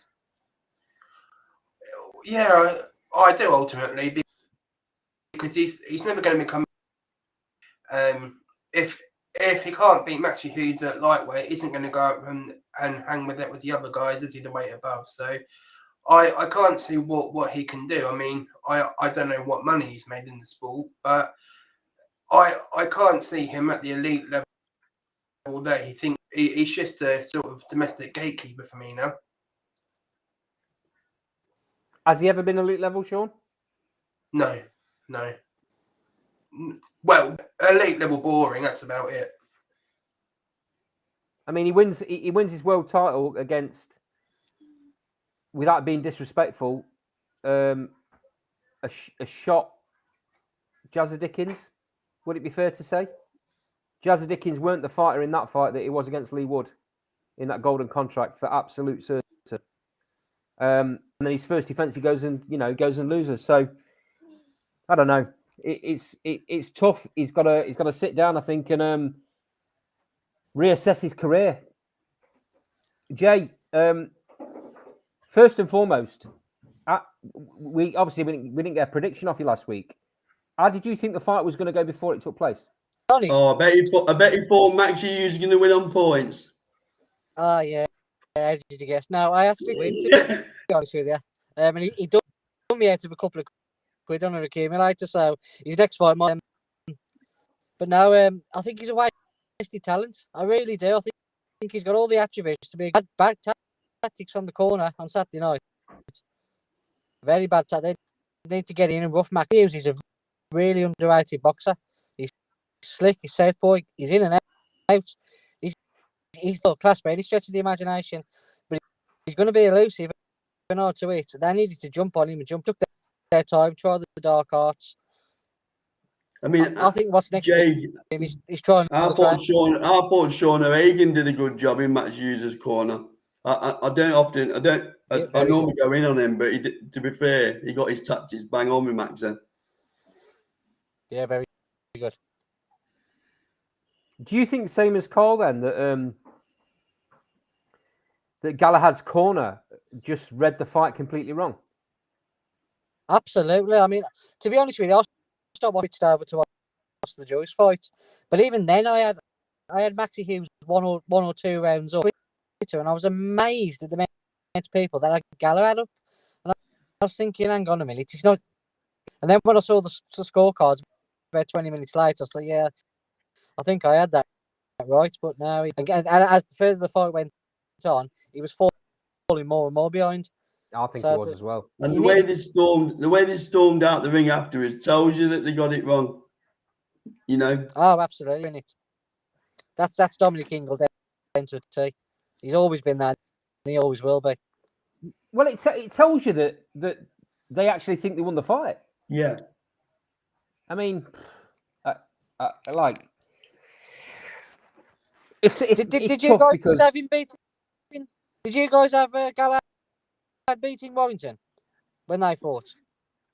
Yeah, I do ultimately, because he's never going to become. If he can't beat Maxi Hughes at lightweight, isn't going to go up and hang with the other guys as he's the weight above. So I can't see what he can do. I mean, I don't know what money he's made in the sport, but I can't see him at the elite level that he thinks. He's just a sort of domestic gatekeeper for me now. Has he ever been elite level, Sean? No. Well, elite level boring. That's about it. I mean, he wins his world title against, without being disrespectful, a shot Jazza Dickens. Would it be fair to say? Jazza Dickens weren't the fighter in that fight that he was against Lee Wood in that golden contract for absolute certain. And then his first defense, he goes and loses. So I don't know. It's tough. He's got to sit down, I think, and reassess his career. Jay, first and foremost, we didn't get a prediction off you last week. How did you think the fight was going to go before it took place? Oh, I bet you thought Maxi Hughes was going to win on points. Oh, yeah. How did you guess? No, I actually win, to be honest with you. And he done me out of a couple of quid on an accumulator, so his next fight might. But no, I think he's a wasted talent. I really do. I think he's got all the attributes to be a bad tactics from the corner on Saturday night. Very bad tactics. They need to get in and rough Max Hughes. He's a really underrated boxer. He's slick, he's southpaw, he's in and out. He's thought class, but he stretches the imagination. But he's going to be elusive and hard to hit. They needed to jump on him and took their time, try the dark arts. I mean, I think what's next Jay, for him is trying. I thought Sean O'Hagan did a good job in Max Hughes' corner. I normally go in on him, but to be fair, he got his tactics bang on with Max then. Yeah, very good. Do you think, same as Carl, then, that Galahad's corner just read the fight completely wrong? Absolutely. I mean, to be honest with you, I stopped watching over to watch the Joyce fight, but even then, I had Maxi Hughes one or two rounds up, and I was amazed at the amount of people that had Galahad up, and I was thinking, hang on a minute, it's not. And then when I saw the scorecards about 20 minutes later, I was like, yeah, I think I had that right. But now, again, as the further the fight went on, he was falling more and more behind. I think he was as well. And the way they stormed out the ring afterwards tells you that they got it wrong. You know. Oh, absolutely. That's Dominic Ingle down to a T. He's always been that, and he always will be. Well, it tells you that they actually think they won the fight. Yeah. I mean, like it's Did you tough guys because have him beating? Did you guys have Galahad beating Warrington when they fought?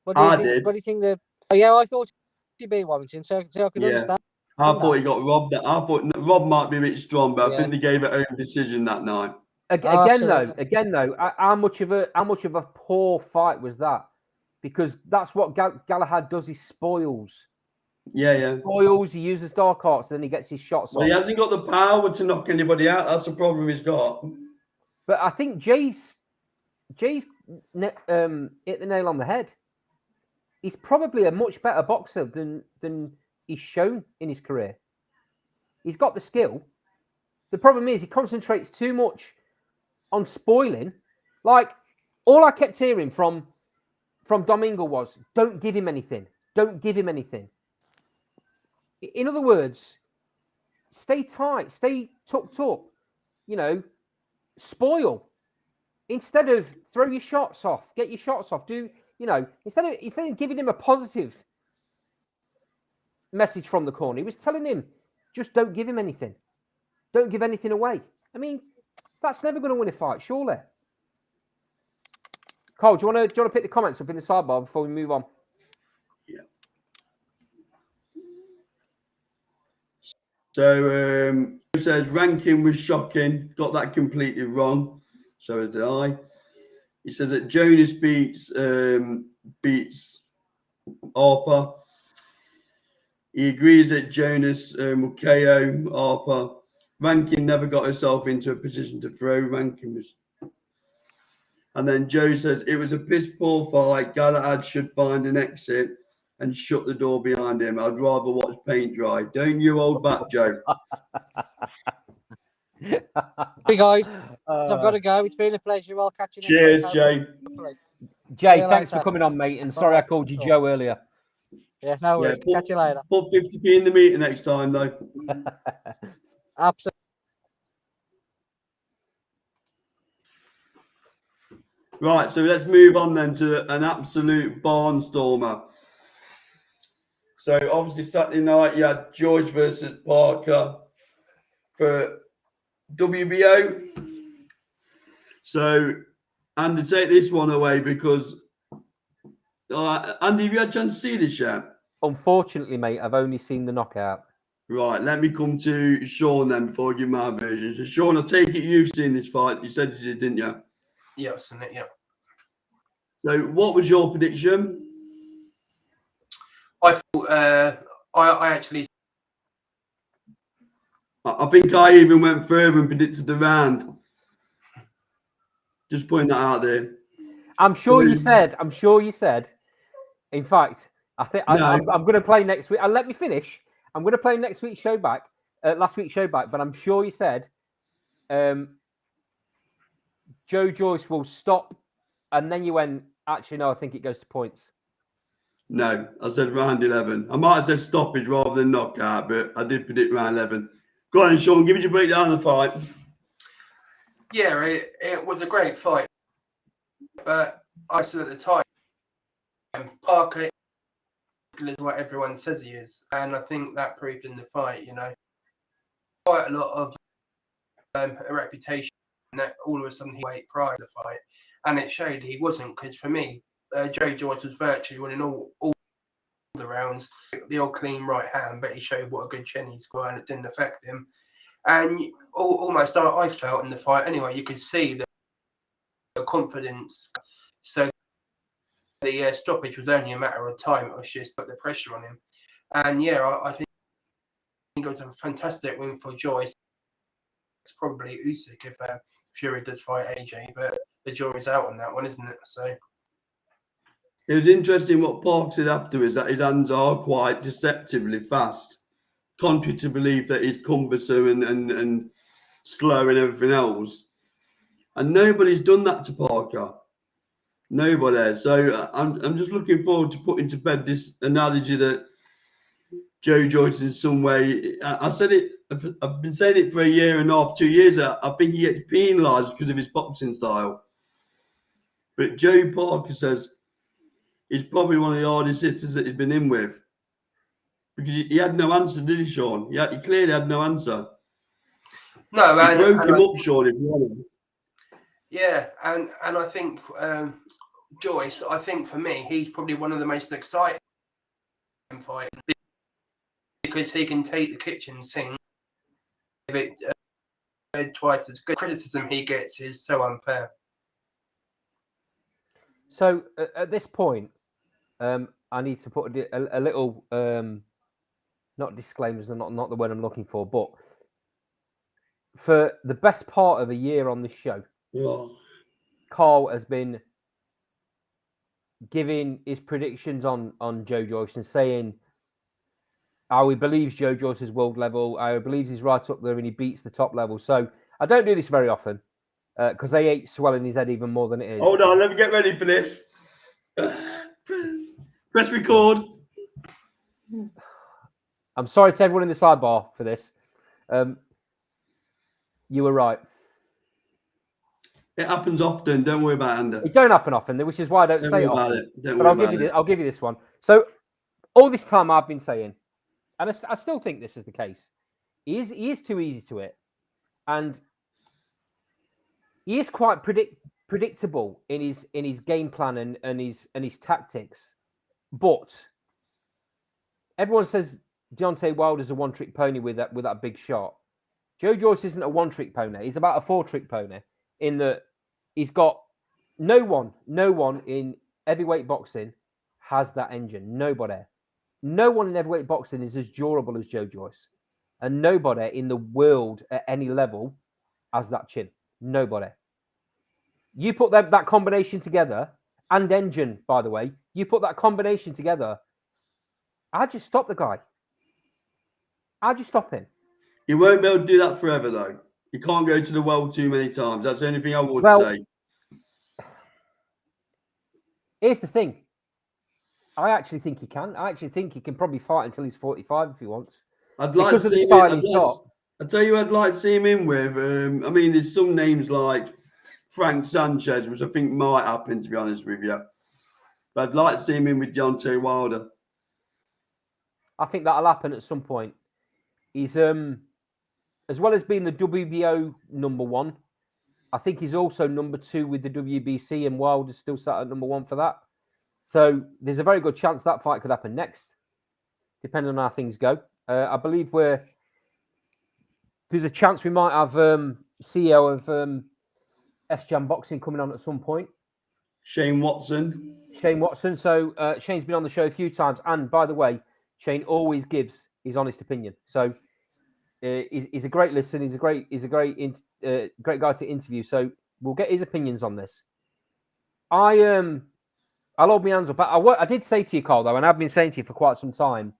What do you think? did. What do you think? Oh yeah, I thought he beat Warrington, so I could understand. I thought he got robbed. I thought Rob might be a bit strong, but I Yeah. think they gave it own decision that night. again though, how much of a poor fight was that? Because that's what Galahad does. He spoils. Yeah, He spoils. He uses dark arts, then he gets his shots Well, off. he hasn't got the power to knock anybody out. That's the problem he's got. But I think Jay's hit the nail on the head. He's probably a much better boxer than he's shown in his career. He's got the skill. The problem is he concentrates too much on spoiling. Like, all I kept hearing from Domingo was, don't give him anything. Don't give him anything. In other words, stay tight, stay tucked up, spoil. Instead of throw your shots off, get your shots off. Instead of giving him a positive message from the corner, he was telling him, just don't give him anything. Don't give anything away. I mean, that's never going to win a fight, surely. Cole, do you want to pick the comments up in the sidebar before we move on? Yeah. So it says ranking was shocking. Got that completely wrong. So did I. He says that Jonas beats Harper. He agrees that Jonas will KO Harper. Rankin never got herself into a position to throw. Rankin was. And then Joe says it was a piss poor fight. Galahad should find an exit and shut the door behind him. I'd rather watch paint dry. Don't you hold back, Joe. Hey guys, I've got to go. It's been a pleasure. I'll catch you next Cheers, week. Jay. Jay, you thanks later. for coming on, mate. And sorry I called you Joe earlier. Yeah, no worries. Catch you later. Put 50p in the meter next time, though. Absolutely. Right, so let's move on then to an absolute barnstormer. So obviously Saturday night you had George versus Parker for WBO. So Andy, take this one away because Andy, have you had a chance to see this yet? Unfortunately, mate, I've only seen the knockout. Right, let me come to Sean then before I give my version. So Sean, I take it you've seen this fight. You said you did, didn't you? Yeah, I've seen it, yeah. So what was your prediction? I thought I actually I think I even went further and predicted the round. Just putting that out there. I'm sure you said. In fact, I think No. I'm going to play next week. Let me finish. I'm going to play next week's show back, last week's show back. But I'm sure you said Joe Joyce will stop, and then you went. Actually, no, I think it goes to points. No, I said round 11. I might have said stoppage rather than knockout, but I did predict round 11. Go on, Sean, give us your breakdown of the fight. Yeah, it was a great fight. But I said at the time, Parker is what everyone says he is. And I think that proved in the fight, Quite a lot of a reputation that all of a sudden he weighed prior to the fight. And it showed he wasn't, because for me, Joe Joyce was virtually winning all the rounds. The old clean right hand, but he showed what a good chin he's got and it didn't affect him. And almost I felt in the fight anyway, you could see the confidence. So the stoppage was only a matter of time. It was just put the pressure on him. And yeah, I think it was a fantastic win for Joyce. It's probably Usyk if Fury does fight AJ, but the jury's out on that one, isn't it? So it was interesting what Park said afterwards, that his hands are quite deceptively fast, contrary to belief that he's cumbersome and slow and everything else. And nobody's done that to Parker. Nobody. So I'm just looking forward to putting to bed this analogy that Joe Joyce in some way. I said it I've been saying it for a year and a half, 2 years. I think he gets penalised because of his boxing style. But Joe Parker says he's probably one of the hardest hitters that he's been in with. Because he had no answer, did he, Sean? He clearly had no answer. No, He broke him up, Sean, if you want him. Yeah, and I think Joyce, I think for me, he's probably one of the most exciting fighters because he can take the kitchen sink. If it twice as good, criticism he gets is so unfair. So at this point, I need to put a little, not disclaimers, not the word I'm looking for, but for the best part of a year on this show, Carl has been giving his predictions on Joe Joyce and saying how he believes Joe Joyce is world level, how he believes he's right up there and he beats the top level. So I don't do this very often because I hate swelling his head even more than it is. Hold on, let me get ready for this. Press record. I'm sorry to everyone in the sidebar for this. You were right. It happens often. Don't worry about it, Andy. It don't happen often, which is why I don't say it often. But I'll give you this one. So all this time I've been saying, and I still think this is the case. He is too easy to hit, and he is quite predictable in his game plan and his tactics. But everyone says Deontay Wilder's a one-trick pony with that big shot. Joe Joyce isn't a one-trick pony. He's about a four-trick pony in that he's got no one in heavyweight boxing has that engine. Nobody. No one in heavyweight boxing is as durable as Joe Joyce. And nobody in the world at any level has that chin. Nobody. You put that combination together, and engine, by the way, you put that combination together, I'd just stop the guy. I'd just stop him. You won't be able to do that forever, though. You can't go to the world too many times. That's the only thing I would say. Here's the thing. I actually think he can. I actually think he can probably fight until he's 45 if he wants. I'd like to see him. I'd tell you, I'd like to see him in with. I mean, there's some names like Frank Sanchez, which I think might happen, to be honest with you. But I'd like to see him in with Deontay Wilder. I think that'll happen at some point. He's as well as being the WBO number one, I think he's also number two with the WBC, and Wilder's still sat at number one for that. So there's a very good chance that fight could happen next, depending on how things go. I believe there's a chance we might have CEO of S-Jam Boxing coming on at some point. Shane Watson. So Shane's been on the show a few times. And by the way, Shane always gives his honest opinion. So he's a great listen. He's a great guy to interview. So we'll get his opinions on this. I'll hold my hands up. I did say to you, Carl, though, and I've been saying to you for quite some time,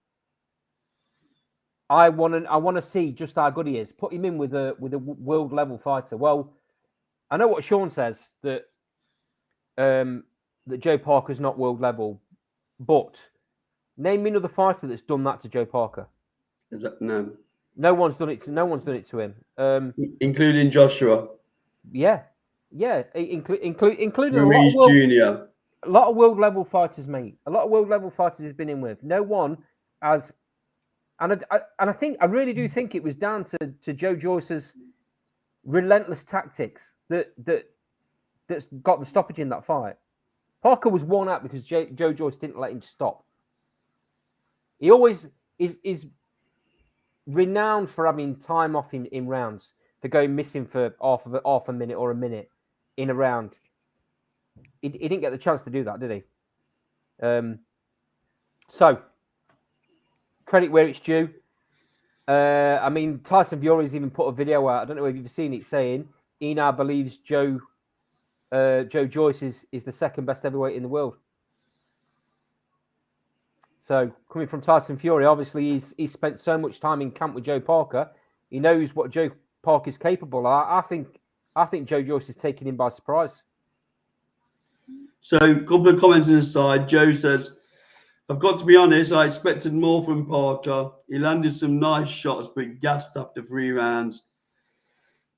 I want to see just how good he is. Put him in with a world level fighter. Well, I know what Sean says that Joe Parker's not world level, but name me another fighter that's done that to Joe Parker. No. No one's done it to him, including Joshua. Yeah, including Ruiz Jr. A lot of world level fighters, mate. A lot of world level fighters he's been in with. No one has, and I really do think it was down to Joe Joyce's relentless tactics that's got the stoppage in that fight. Parker was worn out because Joe Joyce didn't let him stop. He always is renowned for having time off in rounds, for going missing for half a minute or a minute in a round. He didn't get the chance to do that, did he? So, credit where it's due. I mean, Tyson Fury's even put a video out. I don't know if you've seen it, saying he now believes Joe Joyce is the second best heavyweight in the world. So, coming from Tyson Fury, obviously he's spent so much time in camp with Joe Parker. He knows what Joe Parker's capable of. I think Joe Joyce is taking him by surprise. So, a couple of comments on the side. Joe says, I've got to be honest, I expected more from Parker. He landed some nice shots, but gassed after 3 rounds.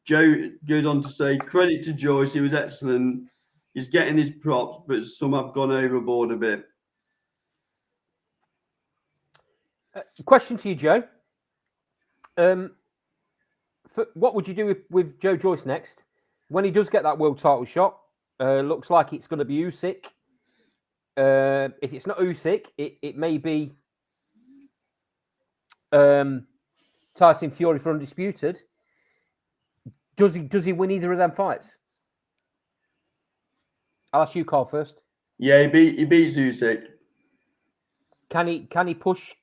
Joe goes on to say, credit to Joyce, he was excellent. He's getting his props, but some have gone overboard a bit. Question to you, Joe. What would you do with Joe Joyce next? When he does get that world title shot, looks like it's going to be Usyk. If it's not Usyk, it may be Tyson Fury for undisputed. Does he win either of them fights? I'll ask you, Carl, first. Yeah, he beats Usyk. Can he push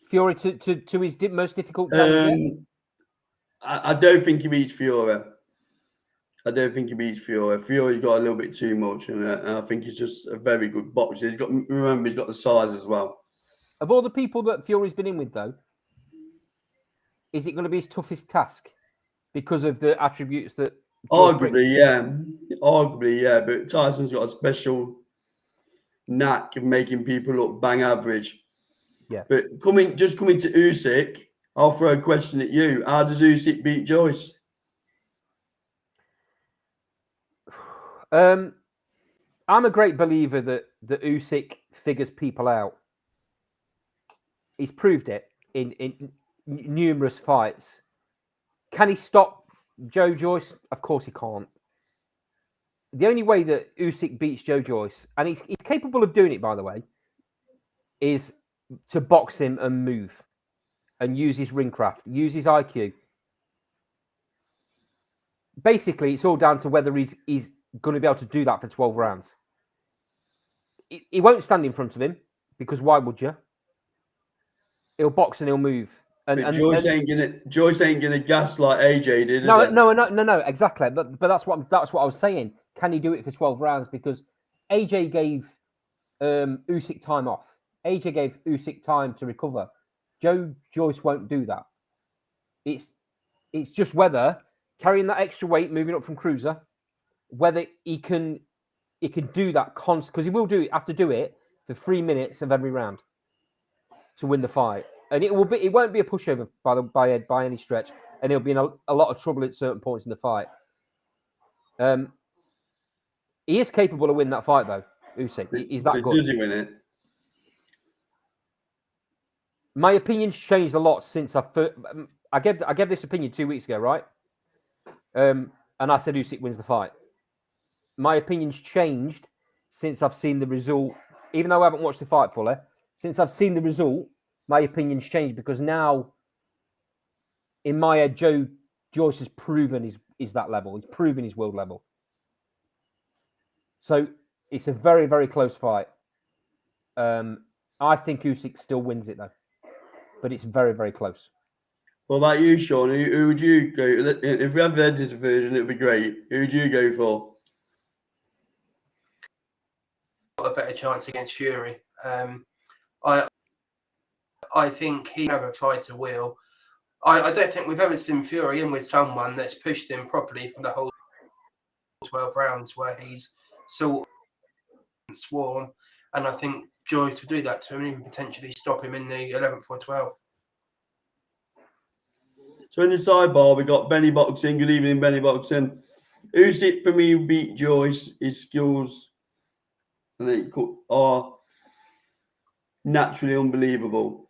Fury to his most difficult challenge? I don't think he beats Fury. Fury's got a little bit too much, and I think he's just a very good boxer. He's got the size as well. Of all the people that Fury's been in with, though, is it going to be his toughest task because of the attributes that? Arguably, yeah. But Tyson's got a special knack of making people look bang average. Yeah. But coming to Usyk, I'll throw a question at you. How does Usyk beat Joyce? I'm a great believer that Usyk figures people out. He's proved it in numerous fights. Can he stop Joe Joyce? Of course he can't. The only way that Usyk beats Joe Joyce, and he's capable of doing it, by the way, is to box him and move and use his ring craft, use his IQ. Basically, it's all down to whether he's going to be able to do that for 12 rounds. He won't stand in front of him, because why would you? He'll box and he'll move. And Joyce ain't gonna gas like AJ did. No, exactly. But that's what I was saying. Can he do it for 12 rounds? Because AJ gave Usyk time off. AJ gave Usyk time to recover. Joe Joyce won't do that. It's just whether carrying that extra weight, moving up from cruiser, whether he can do that constant, because he will have to do it for 3 minutes of every round to win the fight. And it won't be a pushover by any stretch, and he'll be in a lot of trouble at certain points in the fight. He is capable of winning that fight, though. Usyk, he's that good. Does he win it? My opinion's changed a lot since I gave this opinion 2 weeks ago, right? And I said Usyk wins the fight. My opinion's changed since I've seen the result. Even though I haven't watched the fight fully, since I've seen the result, my opinion's changed, because now, in my head, Joe Joyce has proven he's that level. He's proven his world level. So it's a very, very close fight. I think Usyk still wins it, though. But it's very, very close. What about you, Sean? Who would you go? If we have the edited version, it would be great. Who would you go for? Got a better chance against Fury. I think he have a fighter will. I don't think we've ever seen Fury in with someone that's pushed him properly for the whole 12 rounds, where he's sort of swarm. And I think Joyce would do that to him and even potentially stop him in the 11th or 12th. So in the sidebar, we got Benny Boxing. Good evening, Benny Boxing. Usyk for me beat Joyce. His skills are naturally unbelievable.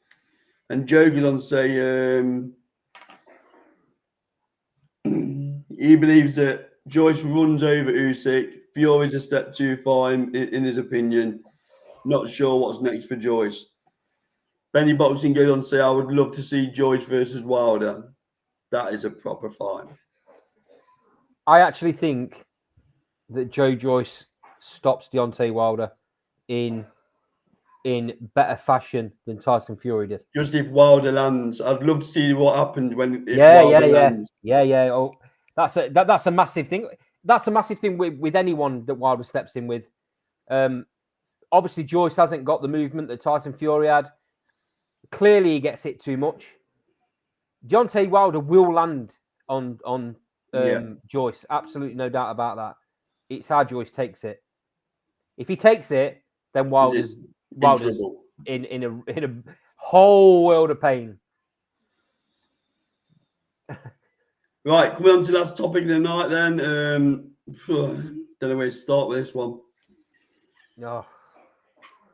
And Joe goes on to say he believes that Joyce runs over Usyk. Fury's a step too far in his opinion. Not sure what's next for Joyce. Benny Boxing goes on to say, I would love to see Joyce versus Wilder. That is a proper fight. I actually think that Joe Joyce stops Deontay Wilder in better fashion than Tyson Fury did. Just if Wilder lands, I'd love to see what happens if Wilder lands. Yeah. Oh, that's a massive thing. That's a massive thing with anyone that Wilder steps in with. Obviously, Joyce hasn't got the movement that Tyson Fury had. Clearly, he gets hit too much. Deontay Wilder will land on Joyce. Absolutely no doubt about that. It's how Joyce takes it. If he takes it, then Wilder's Wilder's trouble. in a whole world of pain. Right, coming on to the last topic of the night then. Don't know where to start with this one. Oh.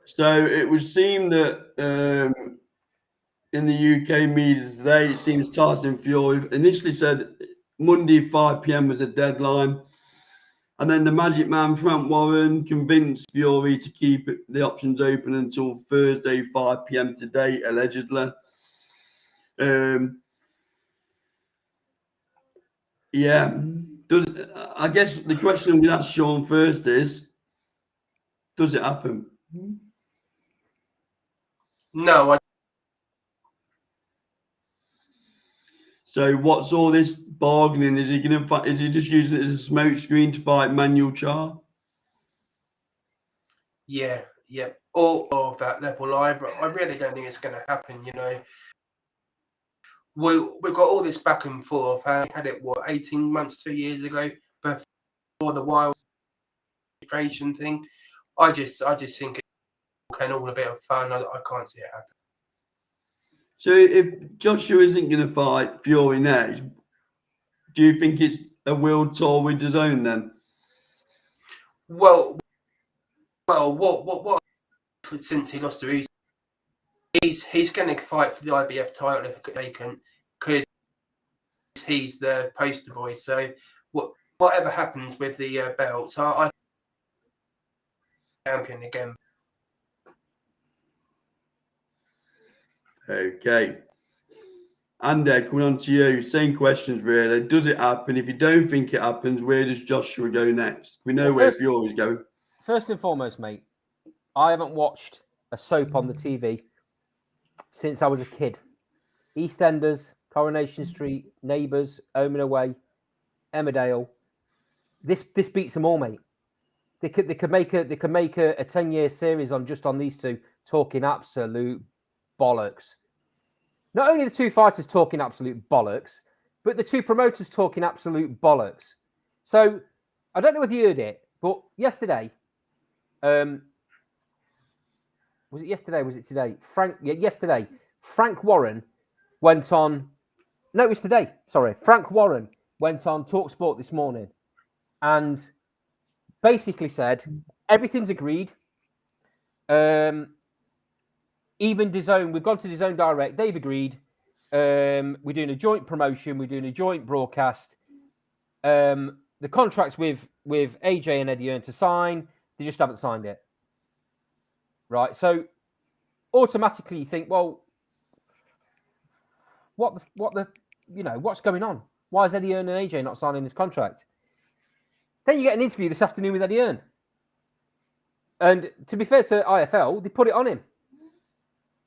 So it would seem that in the UK media today, it seems Tyson Fury initially said Monday 5 p.m. was a deadline. And then the Magic Man, Frank Warren, convinced Fury to keep the options open until Thursday 5 p.m. today, allegedly. Yeah. I guess the question I'm going to ask Sean first is, does it happen? No, So what's all this bargaining? Is he going to fight? Is he just using it as a smoke screen to fight Manuel Char? yeah. All of that level. I really don't think it's going to happen. You know, we've got all this back and forth. I had it 18 months, 2 years ago, before the wild registration thing. I just think it's all a bit of fun. I can't see it happen. So if Joshua isn't going to fight Fury next, do you think it's a world tour with his own then? Well, what? Since he lost to Usyk, he's going to fight for the IBF title if taken, because he's the poster boy. So whatever happens with the belts, I champion again. Okay. And coming on to you, same questions really. Does it happen? If you don't think it happens, where does Joshua go next? We know where Fury's going. First and foremost, mate, I haven't watched a soap on the TV since I was a kid. EastEnders, Coronation Street, Neighbours, Home and Away, Emmerdale. This beats them all, mate. They could make a 10-year series on these two talking absolute bollocks. Not only the two fighters talking absolute bollocks, but the two promoters talking absolute bollocks. So I don't know whether you heard it, but yesterday, was it yesterday? Was it today? Yesterday, Frank Warren went on. No, it was today. Sorry, Frank Warren went on TalkSport this morning and basically said everything's agreed. Even DAZN, we've gone to DAZN Direct. They've agreed. We're doing a joint promotion. We're doing a joint broadcast. The contracts with AJ and Eddie Hearn to sign. They just haven't signed it. Right. So automatically you think, well, what's going on? Why is Eddie Hearn and AJ not signing this contract? Then you get an interview this afternoon with Eddie Hearn. And to be fair to IFL, they put it on him.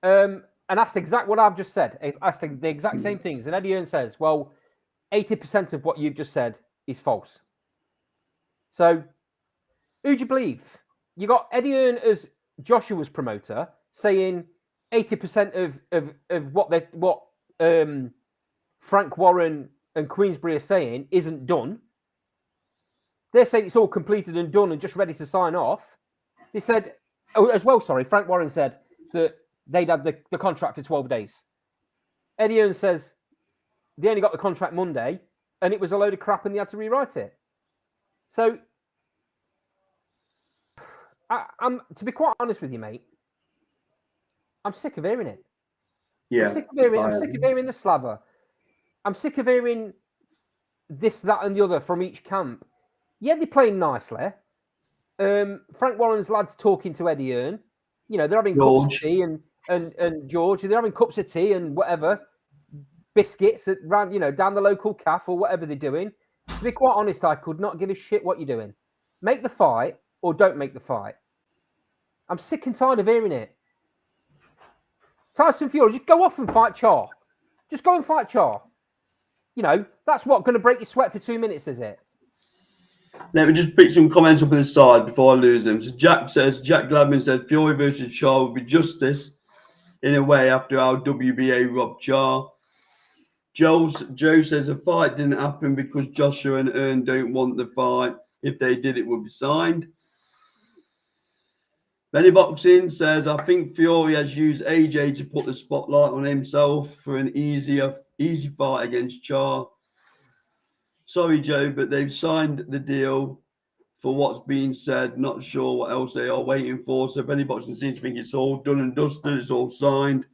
And asked exactly what I've just said. Asked the exact same things. And Eddie Hearn says, well, 80% of what you've just said is false. So who do you believe? You got Eddie Hearn as Joshua's promoter saying 80% of what Frank Warren and Queensbury are saying isn't done. They're saying it's all completed and done and just ready to sign off. They said, Frank Warren said that they'd had the contract for 12 days. Eddie Hearn says they only got the contract Monday and it was a load of crap and they had to rewrite it. So, I'm to be quite honest with you, mate, I'm sick of hearing it. Yeah. I'm sick of hearing the slaver. I'm sick of hearing this, that, and the other from each camp. Yeah, they're playing nicely. Frank Warren's lads talking to Eddie Hearn. You know, they're having cups of tea and George, they're having cups of tea and whatever, biscuits around, down the local cafe or whatever they're doing. To be quite honest, I could not give a shit what you're doing. Make the fight or don't make the fight. I'm sick and tired of hearing it. Tyson Fury, just go off and fight Char. Just go and fight Char. That's what going to break your sweat for 2 minutes, is it? Let me just pick some comments up on the side before I lose them. So Jack Gladman says Fury versus Char would be justice in a way after our WBA robbed Char. Joe says the fight didn't happen because Joshua and Hearn don't want the fight. If they did, it would be signed. Benny Boxing says, I think Fury has used AJ to put the spotlight on himself for an easy fight against Char. Sorry, Joe, but they've signed the deal for what's being said. Not sure what else they are waiting for. So Benny Boxing seems to think it's all done and dusted. It's all signed.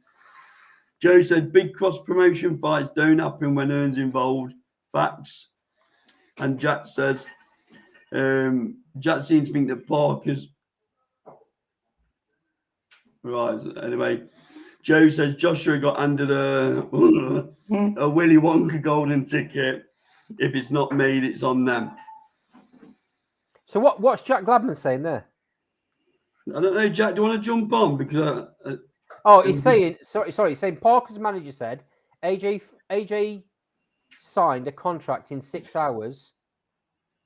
Joe said, big cross-promotion fights don't happen when Earn's involved. Facts. And Jack says, Jack seems to think that Parker's... Right, anyway. Joe says, Joshua got handed a Willy Wonka golden ticket. If it's not made, it's on them. So what's Jack Gladman saying there? I don't know, Jack, do you want to jump on? Because he's saying, he's saying Parker's manager said AJ signed a contract in 6 hours.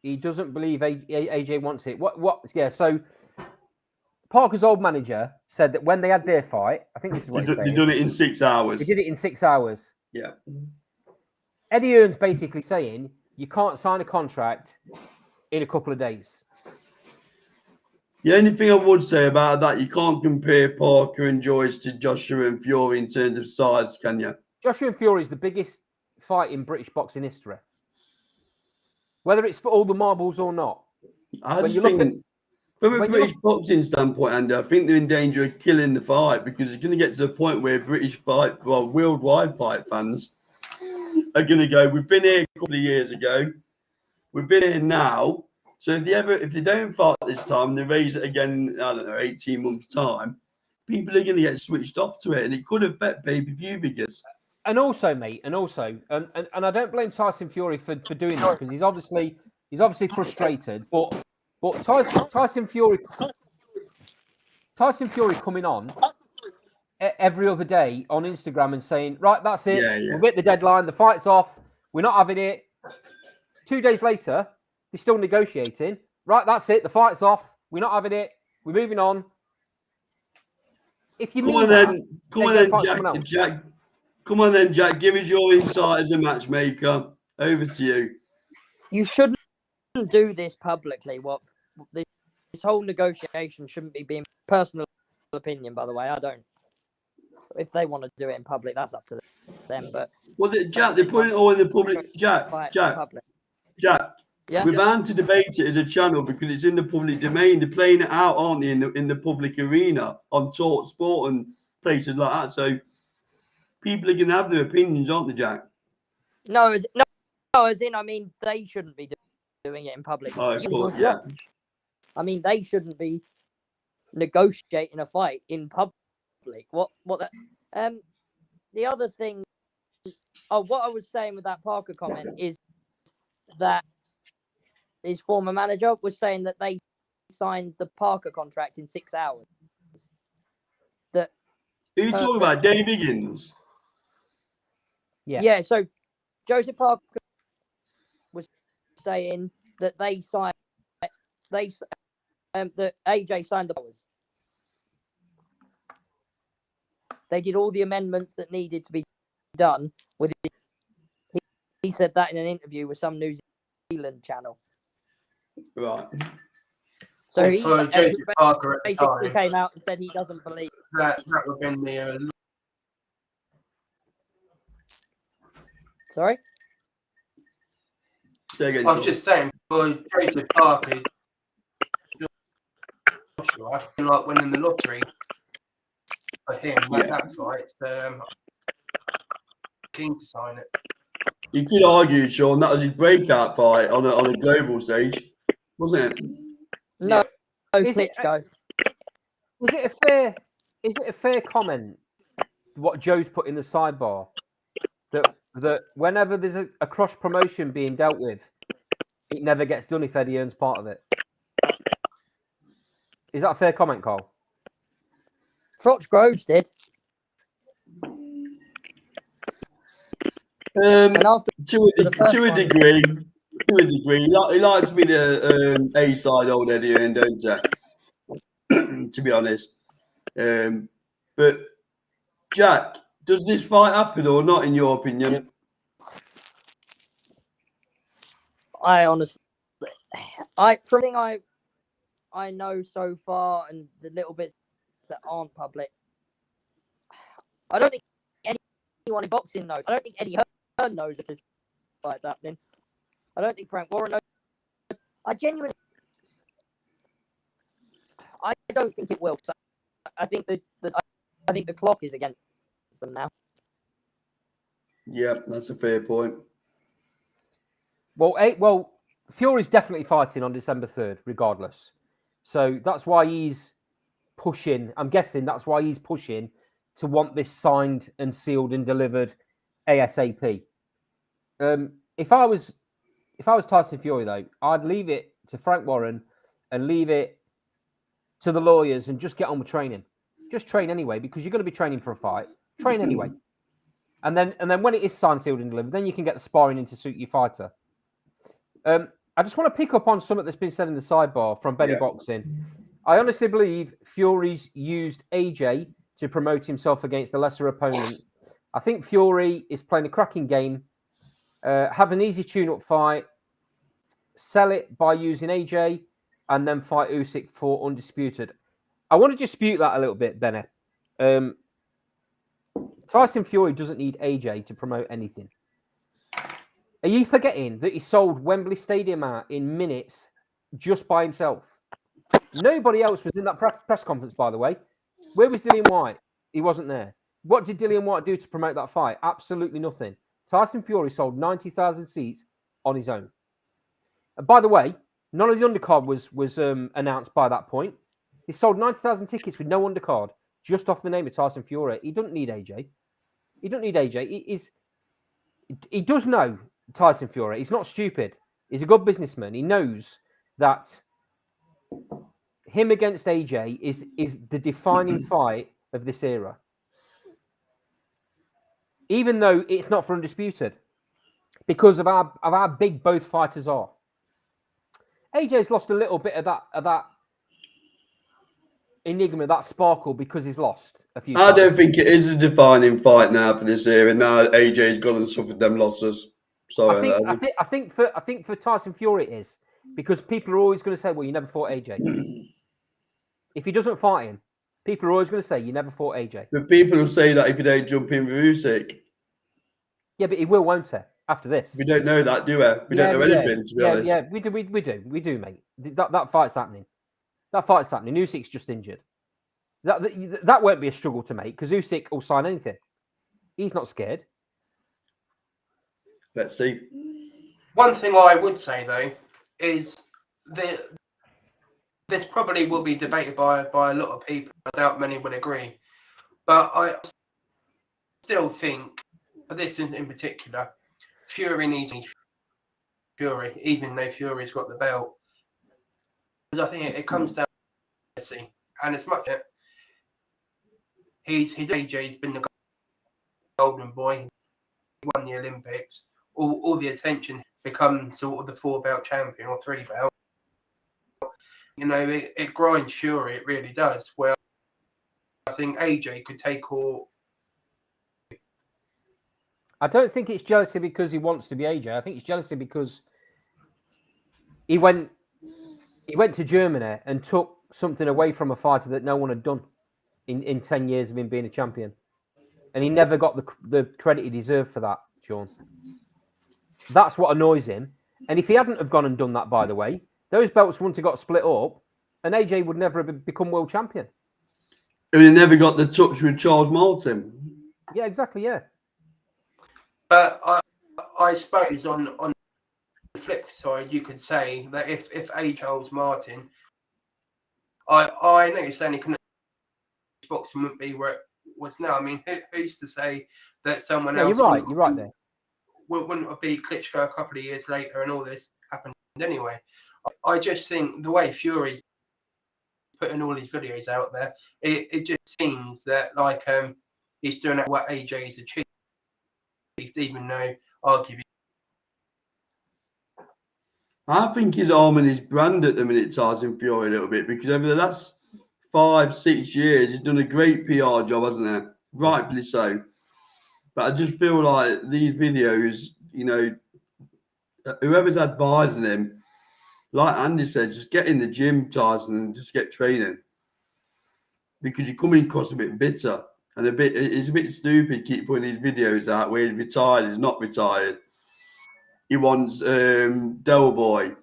He doesn't believe AJ wants it. Yeah, so Parker's old manager said that when they had their fight, I think this is what he's saying. They done it in 6 hours. They did it in 6 hours. Yeah. Eddie Earn's basically saying you can't sign a contract in a couple of days. The only thing I would say about that, you can't compare Parker and Joyce to Joshua and Fury in terms of size, can you? Joshua and Fury is the biggest fight in British boxing history. Whether it's for all the marbles or not. I just think, from a British boxing standpoint, Andy, I think they're in danger of killing the fight because it's going to get to the point where worldwide fight fans are going to go, we've been here a couple of years ago, we've been here now, so if they don't fight this time, they raise it again, I don't know, 18 months' time, people are going to get switched off to it, and it could affect pay-per-view figures. And also, mate, and I don't blame Tyson Fury for doing this because he's obviously frustrated, but Tyson Fury coming on every other day on Instagram and saying, right, that's it. Yeah. We've hit the deadline. The fight's off. We're not having it. 2 days later, they're still negotiating. Right, that's it. The fight's off. We're not having it. We're moving on. If you Come on then, Jack. Come on then, Jack. Give us your insight as a matchmaker. Over to you. You shouldn't do this publicly. This whole negotiation shouldn't be being personal opinion, by the way. I don't. If they want to do it in public, that's up to them. But Jack, they're putting it all in the public. Jack. Yeah. We're bound to debate it as a channel because it's in the public domain. They're playing it out, aren't they, in the public arena on Talk Sport and places like that. So people are going to have their opinions, aren't they, Jack? No, as in, I mean, they shouldn't be doing it in public. Oh, of course, yeah. I mean, they shouldn't be negotiating a fight in public. The other thing, what I was saying with that Parker comment is that his former manager was saying that they signed the Parker contract in 6 hours. Who are you talking about? Dave Higgins? Yeah, so Joseph Parker was saying that that AJ signed the hours. They did all the amendments that needed to be done with it. He said that in an interview with some New Zealand channel. Right. So he Joseph Parker basically came out and said he doesn't believe that would have been the Sorry? Say again, I was just saying, for Joseph Parker, Joshua, like winning the lottery for him, that fight, so keen to sign it. You could argue, Sean, that was his breakout fight on a global stage, wasn't it? No, Is it a fair comment what Joe's put in the sidebar that whenever there's a cross promotion being dealt with, it never gets done if Eddie Earn's part of it? Is that a fair comment, Carl? Froch Groves did. To a degree. He likes to be the A side old Eddie Earn, don't he? To be honest. But Jack, does this fight happen or not, in your opinion? I honestly, I know so far and the little bits that aren't public, I don't think anyone in boxing knows. I don't think Eddie Hearn knows if this fight's happening. I don't think Frank Warren knows. I genuinely, I don't think it will. So I think I think the clock is against them now. Yeah, that's a fair point. Well, Fury's definitely fighting on December 3rd, regardless. So that's why he's pushing. I'm guessing that's why he's pushing to want this signed and sealed and delivered ASAP. If I was Tyson Fury, though, I'd leave it to Frank Warren and leave it to the lawyers and just get on with training. Just train anyway, because you're going to be training for a fight. Train anyway. And then when it is signed, sealed, and delivered, then you can get the sparring in to suit your fighter. I just want to pick up on something that's been said in the sidebar from Benny Boxing. I honestly believe Fury's used AJ to promote himself against the lesser opponent. I think Fury is playing a cracking game. Have an easy tune-up fight. Sell it by using AJ, and then fight Usyk for undisputed. I want to dispute that a little bit, Bennett. Tyson Fury doesn't need AJ to promote anything. Are you forgetting that he sold Wembley Stadium out in minutes just by himself? Nobody else was in that press conference, by the way. Where was Dillian White? He wasn't there. What did Dillian White do to promote that fight? Absolutely nothing. Tyson Fury sold 90,000 seats on his own. And by the way, none of the undercard was announced by that point. He sold 90,000 tickets with no undercard, just off the name of Tyson Fury. He doesn't need AJ. He doesn't need AJ. He does know Tyson Fury. He's not stupid. He's a good businessman. He knows that him against AJ is the defining fight of this era. Even though it's not for undisputed, because of how big both fighters are. AJ's lost a little bit of that enigma, that sparkle, because he's lost a few times. I don't think it is a defining fight now for this era. Now AJ's gone and suffered them losses. So I think for Tyson Fury it is, because people are always going to say, "Well, you never fought AJ." If he doesn't fight him, people are always going to say, "You never fought AJ." But people will say that if you don't jump in with Usyk. Yeah, but he will, won't he? After this, We don't know that, do we? We don't know anything, to be honest. Yeah, we do, mate. That fight's happening. That fight's happening. Usyk's just injured. That won't be a struggle to make, because Usyk will sign anything. He's not scared. Let's see. One thing I would say, though, is that this probably will be debated by a lot of people. I doubt many would agree. But I still think, this in particular, Fury needs Fury, even though Fury's got the belt. Because I think it comes down to legacy. And as much as AJ's been the golden boy, he won the Olympics, all the attention becomes sort of the 4-belt champion or 3-belt. You know, it grinds Fury, it really does. Well, I think AJ could take all. I don't think it's jealousy because he wants to be AJ. I think it's jealousy because he went to Germany and took something away from a fighter that no one had done in 10 years of him being a champion. And he never got the credit he deserved for that, Sean. That's what annoys him. And if he hadn't have gone and done that, by the way, those belts wouldn't have got split up and AJ would never have become world champion. And he never got the touch with Charles Martin. Yeah, exactly, yeah. But I suppose on the flip side, you could say that if A. Charles Martin, I know you're saying he couldn't, boxing wouldn't be where it was now. I mean, who's to say that someone else? You're right there. Wouldn't it be Klitschko a couple of years later and all this happened anyway? I just think the way Fury's putting all his videos out there, it just seems that like he's doing what AJ's achieved, even though arguably. I think he's arming his brand at the minute, Tyson Fury, a little bit, because over the last 5-6 years, he's done a great PR job, hasn't he? Rightfully so. But I just feel like these videos, you know, whoever's advising him, like Andy said, just get in the gym, Tyson, and just get training. Because you're coming across a bit bitter and it's a bit stupid. Keep putting these videos out where he's retired, he's not retired. He wants Del Boy,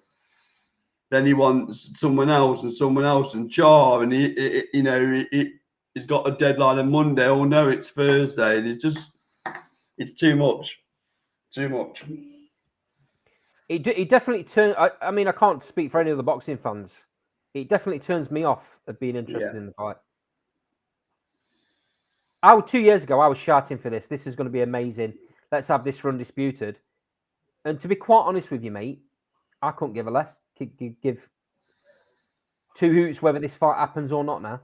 then he wants someone else and Char, and he's got a deadline on Monday. Oh no, it's Thursday, and it's too much. It definitely turns. I mean, I can't speak for any of the boxing fans. It definitely turns me off of being interested in the fight. 2 years ago, I was shouting for this. This is going to be amazing. Let's have this for undisputed. And to be quite honest with you, mate, I couldn't give a less. Give two hoots whether this fight happens or not now.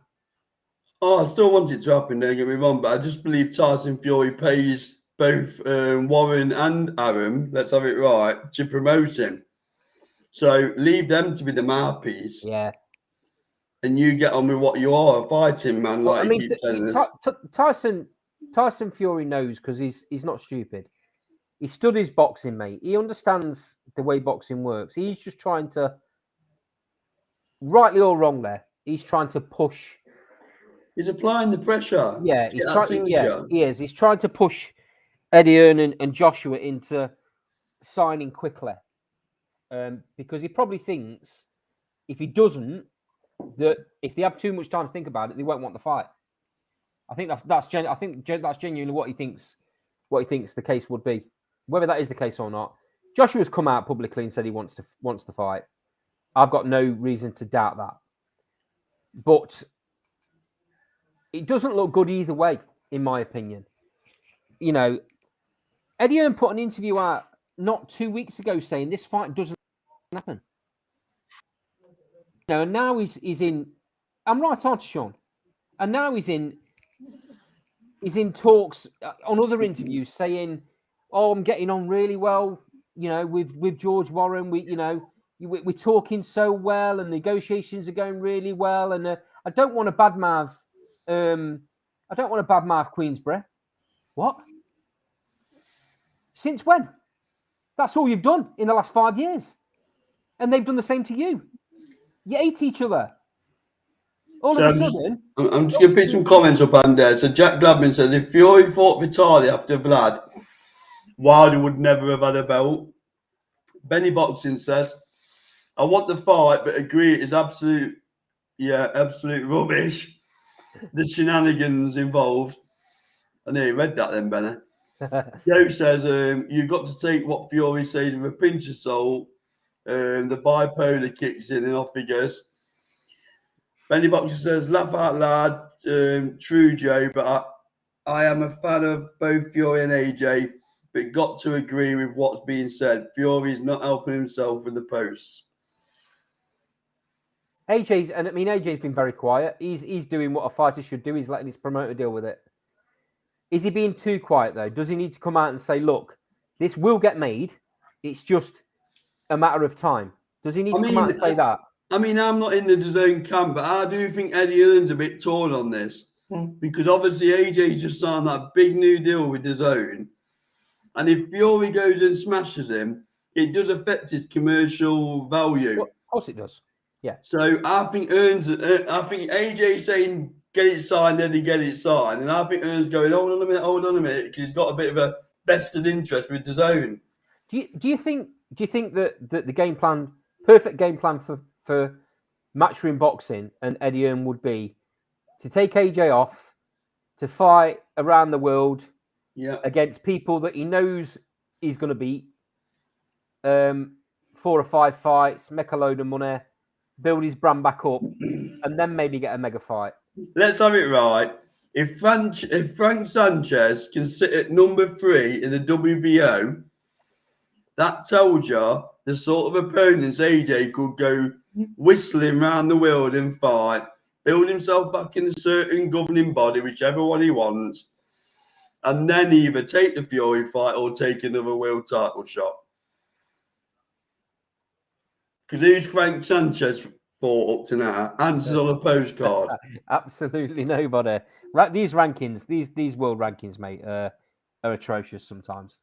Oh, I still want it to happen, don't get me wrong, but I just believe Tyson Fury pays both Warren and Aaron, let's have it right, to promote him. So leave them to be the mouthpiece. Yeah. And you get on with what you are, a fighting man. Well, like I mean, you keep telling us. Tyson Fury knows because he's not stupid. He studies boxing, mate. He understands the way boxing works. He's just trying to, rightly or wrong there, he's trying to push. He's applying the pressure. Yeah, he is. He's trying to push Eddie Hearn and Joshua into signing quickly. Because he probably thinks if he doesn't, that if they have too much time to think about it, they won't want the fight. I think that's genuinely what he thinks the case would be. Whether that is the case or not, Joshua's come out publicly and said he wants to fight. I've got no reason to doubt that. But it doesn't look good either way, in my opinion. You know, Eddie Hearn put an interview out not 2 weeks ago saying this fight doesn't happen. You know, and now he's in. I'm right, aren't you, Sean? And now he's in talks on other interviews saying, "Oh, I'm getting on really well. You know, with George Warren. We're talking so well, and negotiations are going really well. And I don't want to badmouth. I don't want to badmouth Queensberry. What? Since when? That's all you've done in the last 5 years, and they've done the same to you. You hate each other. All of a sudden, I'm just going to pick some comments up on there. So Jack Gladman says, if Fury fought Vitali after Vlad, Wilder would never have had a belt. Benny Boxing says, I want the fight, but agree it is absolute rubbish. The shenanigans involved. I nearly read that then, Benny. Joe says, you've got to take what Fury says with a pinch of salt. The bipolar kicks in and off he goes. Benny Boxer says, laugh out loud. True, Joe, but I am a fan of both Fury and AJ, but got to agree with what's being said. Fury's not helping himself with the posts. AJ's been very quiet. He's doing what a fighter should do. He's letting his promoter deal with it. Is he being too quiet, though? Does he need to come out and say, look, this will get made. It's just a matter of time. Does he need to come out and say that? I mean, I'm not in the DAZN camp, but I do think Eddie Hearn's a bit torn on this. Because obviously AJ's just signed that big new deal with DAZN. And if Fury goes and smashes him, it does affect his commercial value. Well, of course it does. Yeah. So I think AJ's saying, get it signed, Eddie, get it signed. And I think Hearn's going, hold on a minute, because he's got a bit of a vested interest with DAZN. Do you think that the game plan, perfect game plan for Matchroom Boxing and Eddie Hearn would be to take AJ off, to fight around the world against people that he knows he's going to beat, 4 or 5 fights, make a load of money, build his brand back up, and then maybe get a mega fight? Let's have it right. If Frank Sanchez can sit at number 3 in the WBO, that tells you the sort of opponents AJ could go whistling around the world and fight, build himself back in a certain governing body, whichever one he wants, and then either take the Fury fight or take another world title shot. Because who's Frank Sanchez fought up to now? Answers on a postcard. Absolutely nobody. These rankings, these world rankings, mate, are atrocious sometimes.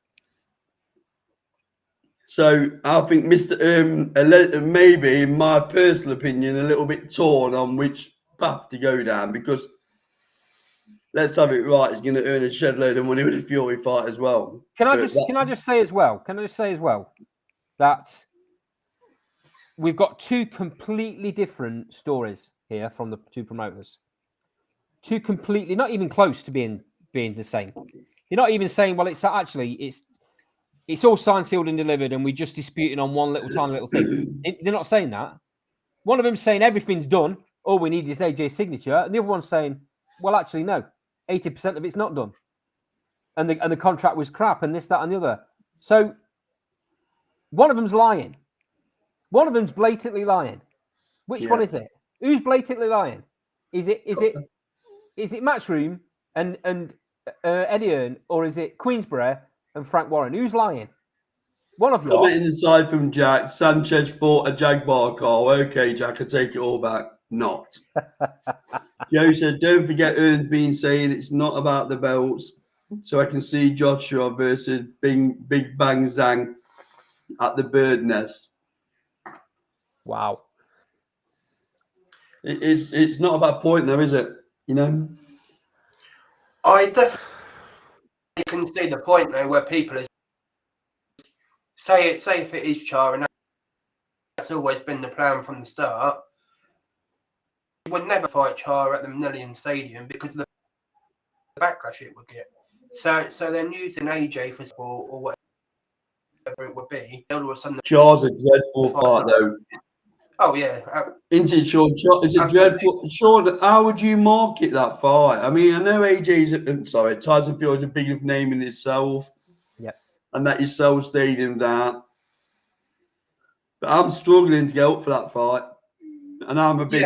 So I think Mr. Maybe, in my personal opinion, a little bit torn on which path to go down, because let's have it right, he's going to earn a shed load of money with a Fury fight as well. Can I just say as well that we've got two completely different stories here from the two promoters. Two completely, not even close to being the same. You're not even saying, well, it's all signed, sealed, and delivered, and we're just disputing on one tiny little thing. They're not saying that. One of them's saying everything's done, all we need is AJ's signature, and the other one's saying, well, actually, no, 80% of it's not done, and the contract was crap, and this, that, and the other. So one of them's lying. One of them's blatantly lying. Which one is it? Who's blatantly lying? Is it Matchroom and Eddie Earn, or is it Queensberry and Frank Warren? Who's lying? One of you. Commenting aside from Jack, Sanchez fought a Jaguar car. Okay, Jack, I take it all back. Not. Joe said, don't forget Earn's been saying it's not about the belts. So I can see Joshua versus Big Bang Zhang at the Bird Nest. Wow. It's not about point though, is it? You know? I definitely can see the point though, where people are say if it is Char, and that's always been the plan from the start. You would never fight Char at the Millennium Stadium because of the backlash it would get. So then using AJ for support or whatever it would be, all of a sudden Char's a dreadful fight though. Oh yeah. Isn't it, Sean? Is it dreadful? Sean, how would you market that fight? I mean, I know Tyson Fury is a big enough name in itself. Yeah. And that you sell stadiums out. But I'm struggling to get up for that fight. And I'm a big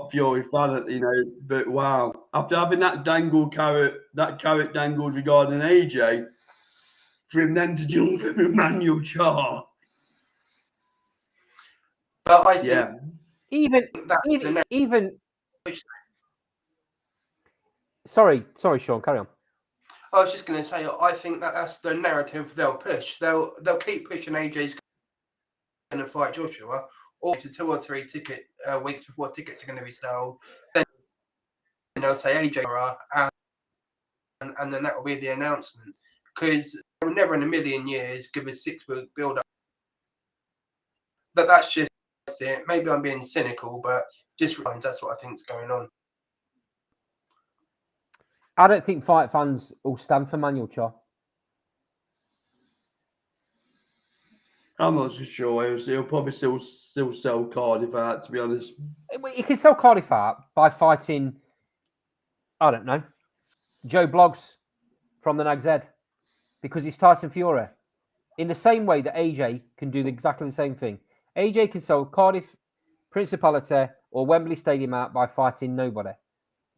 Fury fan, you know, but wow. After having that carrot dangled regarding AJ, for him then to jump with Emmanuel Char. But I think even Sorry, Sean, carry on. I was just going to say, I think that's the narrative they'll push. They'll keep pushing AJ's going to fight Joshua, or to 2 or 3 weeks before tickets are going to be sold. Then they'll say AJ, and then that will be the announcement. Because they will never in a million years give a 6-week build-up. But that's just it. Maybe I'm being cynical, but just that's what I think is going on. I don't think fight fans will stand for Manuel Char. I'm not so sure. He'll probably still sell Cardiff out, to be honest. He can sell Cardiff out by fighting, I don't know, Joe Bloggs from the Nag's Head, because he's Tyson Fury. In the same way that AJ can do exactly the same thing. AJ can sell Cardiff, Principality, or Wembley Stadium out by fighting nobody.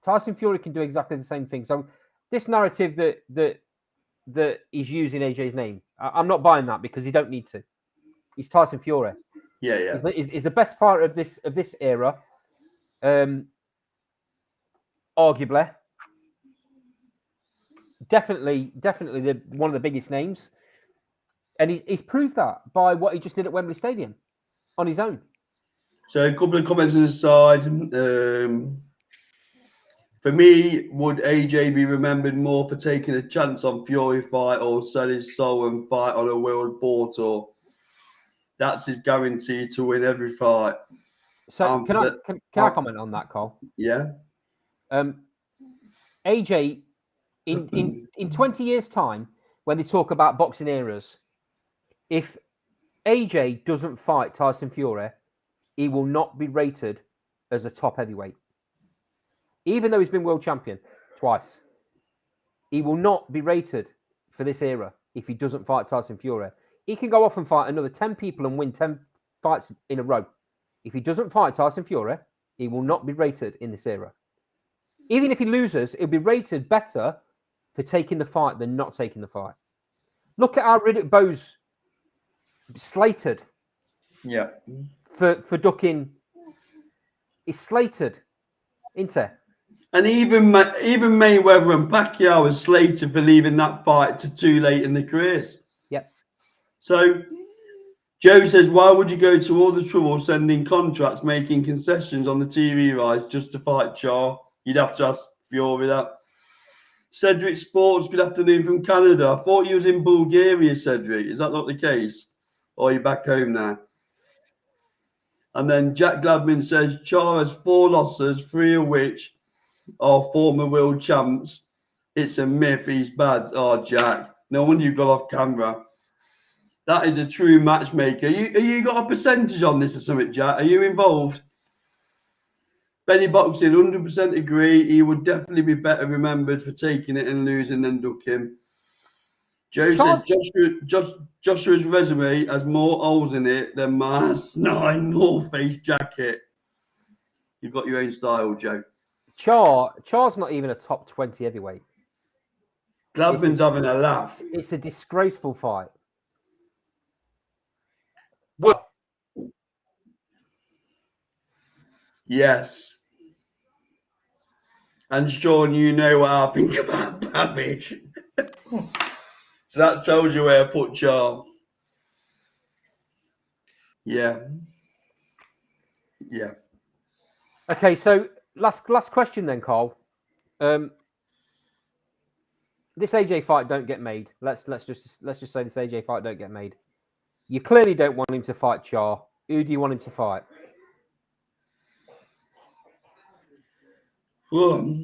Tyson Fury can do exactly the same thing. So this narrative that he's using AJ's name, I'm not buying that, because he don't need to. He's Tyson Fury. Yeah. He's the best fighter of this era. Arguably. Definitely one of the biggest names. And he's proved that by what he just did at Wembley Stadium on his own. So a couple of comments on the side. For me, would AJ be remembered more for taking a chance on Fury fight, or sell his soul and fight on a world tour? That's his guarantee to win every fight. So can I comment on that, Cole? Yeah. AJ, in 20 years' time, when they talk about boxing eras, if AJ doesn't fight Tyson Fury, he will not be rated as a top heavyweight. Even though he's been world champion twice, he will not be rated for this era if he doesn't fight Tyson Fury. He can go off and fight another 10 people and win 10 fights in a row. If he doesn't fight Tyson Fury, he will not be rated in this era. Even if he loses, he'll be rated better for taking the fight than not taking the fight. Look at how Riddick Bowe's slated. Yeah. For ducking. He's slated, isn't he? And even Mayweather and Pacquiao was slated for leaving that fight too late in their careers. Yep. So Joe says, why would you go to all the trouble sending contracts, making concessions on the TV rights just to fight Char? You'd have to ask Fury that. Cedric Sports, good afternoon from Canada. I thought you was in Bulgaria, Cedric. Is that not the case? Or are you back home now? And then Jack Gladman says, Char has 4 losses, 3 of which are former world champs. It's a myth. He's bad. Oh, Jack. No wonder you got off camera. That is a true matchmaker. You got a percentage on this or something, Jack? Are you involved? Benny Boxing, 100% agree. He would definitely be better remembered for taking it and losing than Ducking. Joe said Joshua's resume has more holes in it than my 9 North Face jacket. You've got your own style, Joe. Char's not even a top 20 heavyweight. Gladman's having a laugh. It's a disgraceful fight. Well, Yes. And Sean, you know what I think about Babbage. So that tells you where I put Char. Yeah. Yeah. Okay, so last question then, Carl. This AJ fight don't get made. Let's just say this AJ fight don't get made. You clearly don't want him to fight Char. Who do you want him to fight? Well,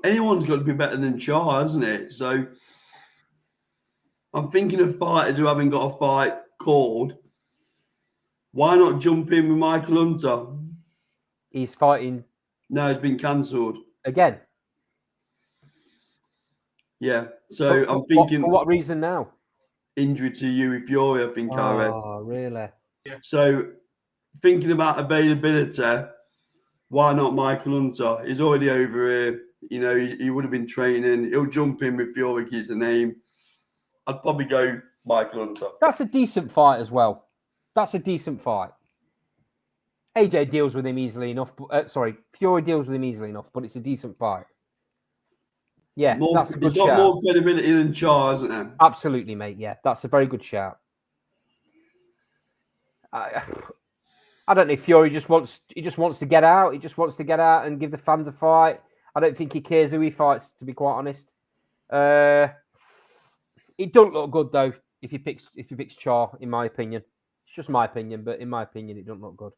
anyone's got to be better than Char, hasn't it? So I'm thinking of fighters who haven't got a fight called. Why not jump in with Michael Hunter? He's fighting. No, it's been cancelled. Again. Yeah. So I'm thinking. For what reason now? Injury to Yuri Fury, I think I read. Oh, really? So thinking about availability, why not Michael Hunter? He's already over here. You know, he would have been training. He'll jump in with Fury, keeps the name. I'd probably go Michael Hunter. That's a decent fight as well. That's a decent fight. AJ deals with him easily enough. Fury deals with him easily enough, but it's a decent fight. Yeah, that's a good He's got shout. more credibility than Char, hasn't he? Absolutely, mate. Yeah, that's a very good shout. I don't know if Fury just wants to get out. He just wants to get out and give the fans a fight. I don't think he cares who he fights, to be quite honest. It don't look good though if he picks Char, in my opinion. It's just my opinion, but in my opinion, it don't look good.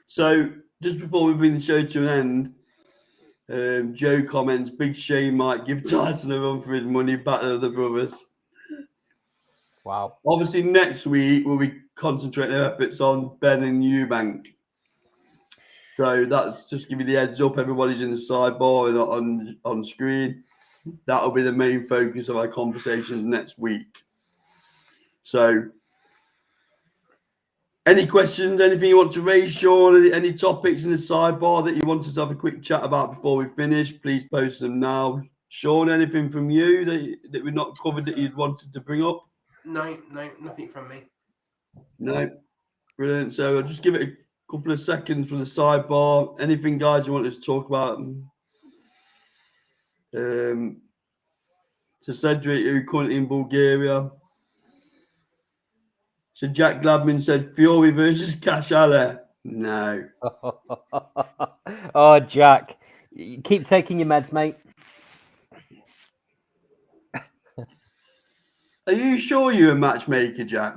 So just before we bring the show to an end, Joe comments, Big Shane might give Tyson a run for his money, Battle of the Brothers. Wow. Obviously, next week we'll be concentrating our efforts on Ben and Eubank. So that's just give you the heads up. Everybody's in the sidebar and on screen. That'll be the main focus of our conversations next week. So, any questions, anything you want to raise, Sean? Any topics in the sidebar that you wanted to have a quick chat about before we finish? Please post them now. Sean, anything from you that we've not covered that you'd wanted to bring up? No, nothing from me. No. Brilliant. So I'll just give it a couple of seconds from the sidebar. Anything, guys, you want us to talk about? To Cedric, who currently in Bulgaria. So Jack Gladman said Fury versus Cash Ali. No. Oh, Jack. Keep taking your meds, mate. Are you sure you're a matchmaker, Jack?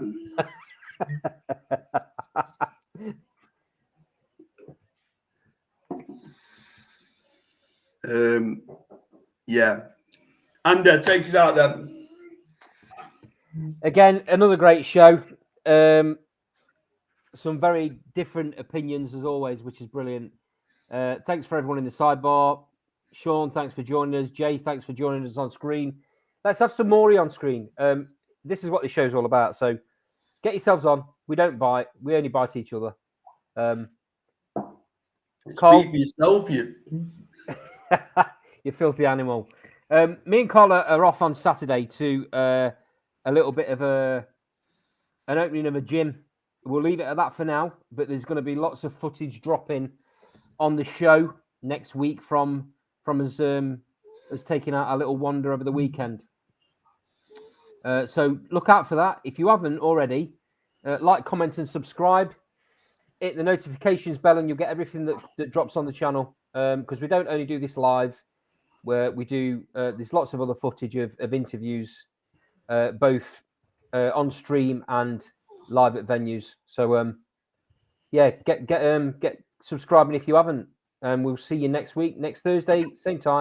Yeah. And take it out then. Again, another great show. Some very different opinions as always, which is brilliant. Thanks for everyone in the sidebar. Sean, thanks for joining us. Jay, thanks for joining us on screen. Let's have some Maury on screen. This is what this show's all about. So get yourselves on. We don't bite. We only bite each other. Carl, speak for yourself, you. you filthy animal. Me and Carl are off on Saturday to a little bit of an opening of a gym. We'll leave it at that for now, but there's going to be lots of footage dropping on the show next week from from us taking out our little wander over the weekend. So look out for that. If you haven't already, like, comment, and subscribe. Hit the notifications bell, and you'll get everything that drops on the channel. Because we don't only do this live, where we do. There's lots of other footage of interviews, both on stream and live at venues. So yeah, get subscribing if you haven't. We'll see you next week, next Thursday, same time.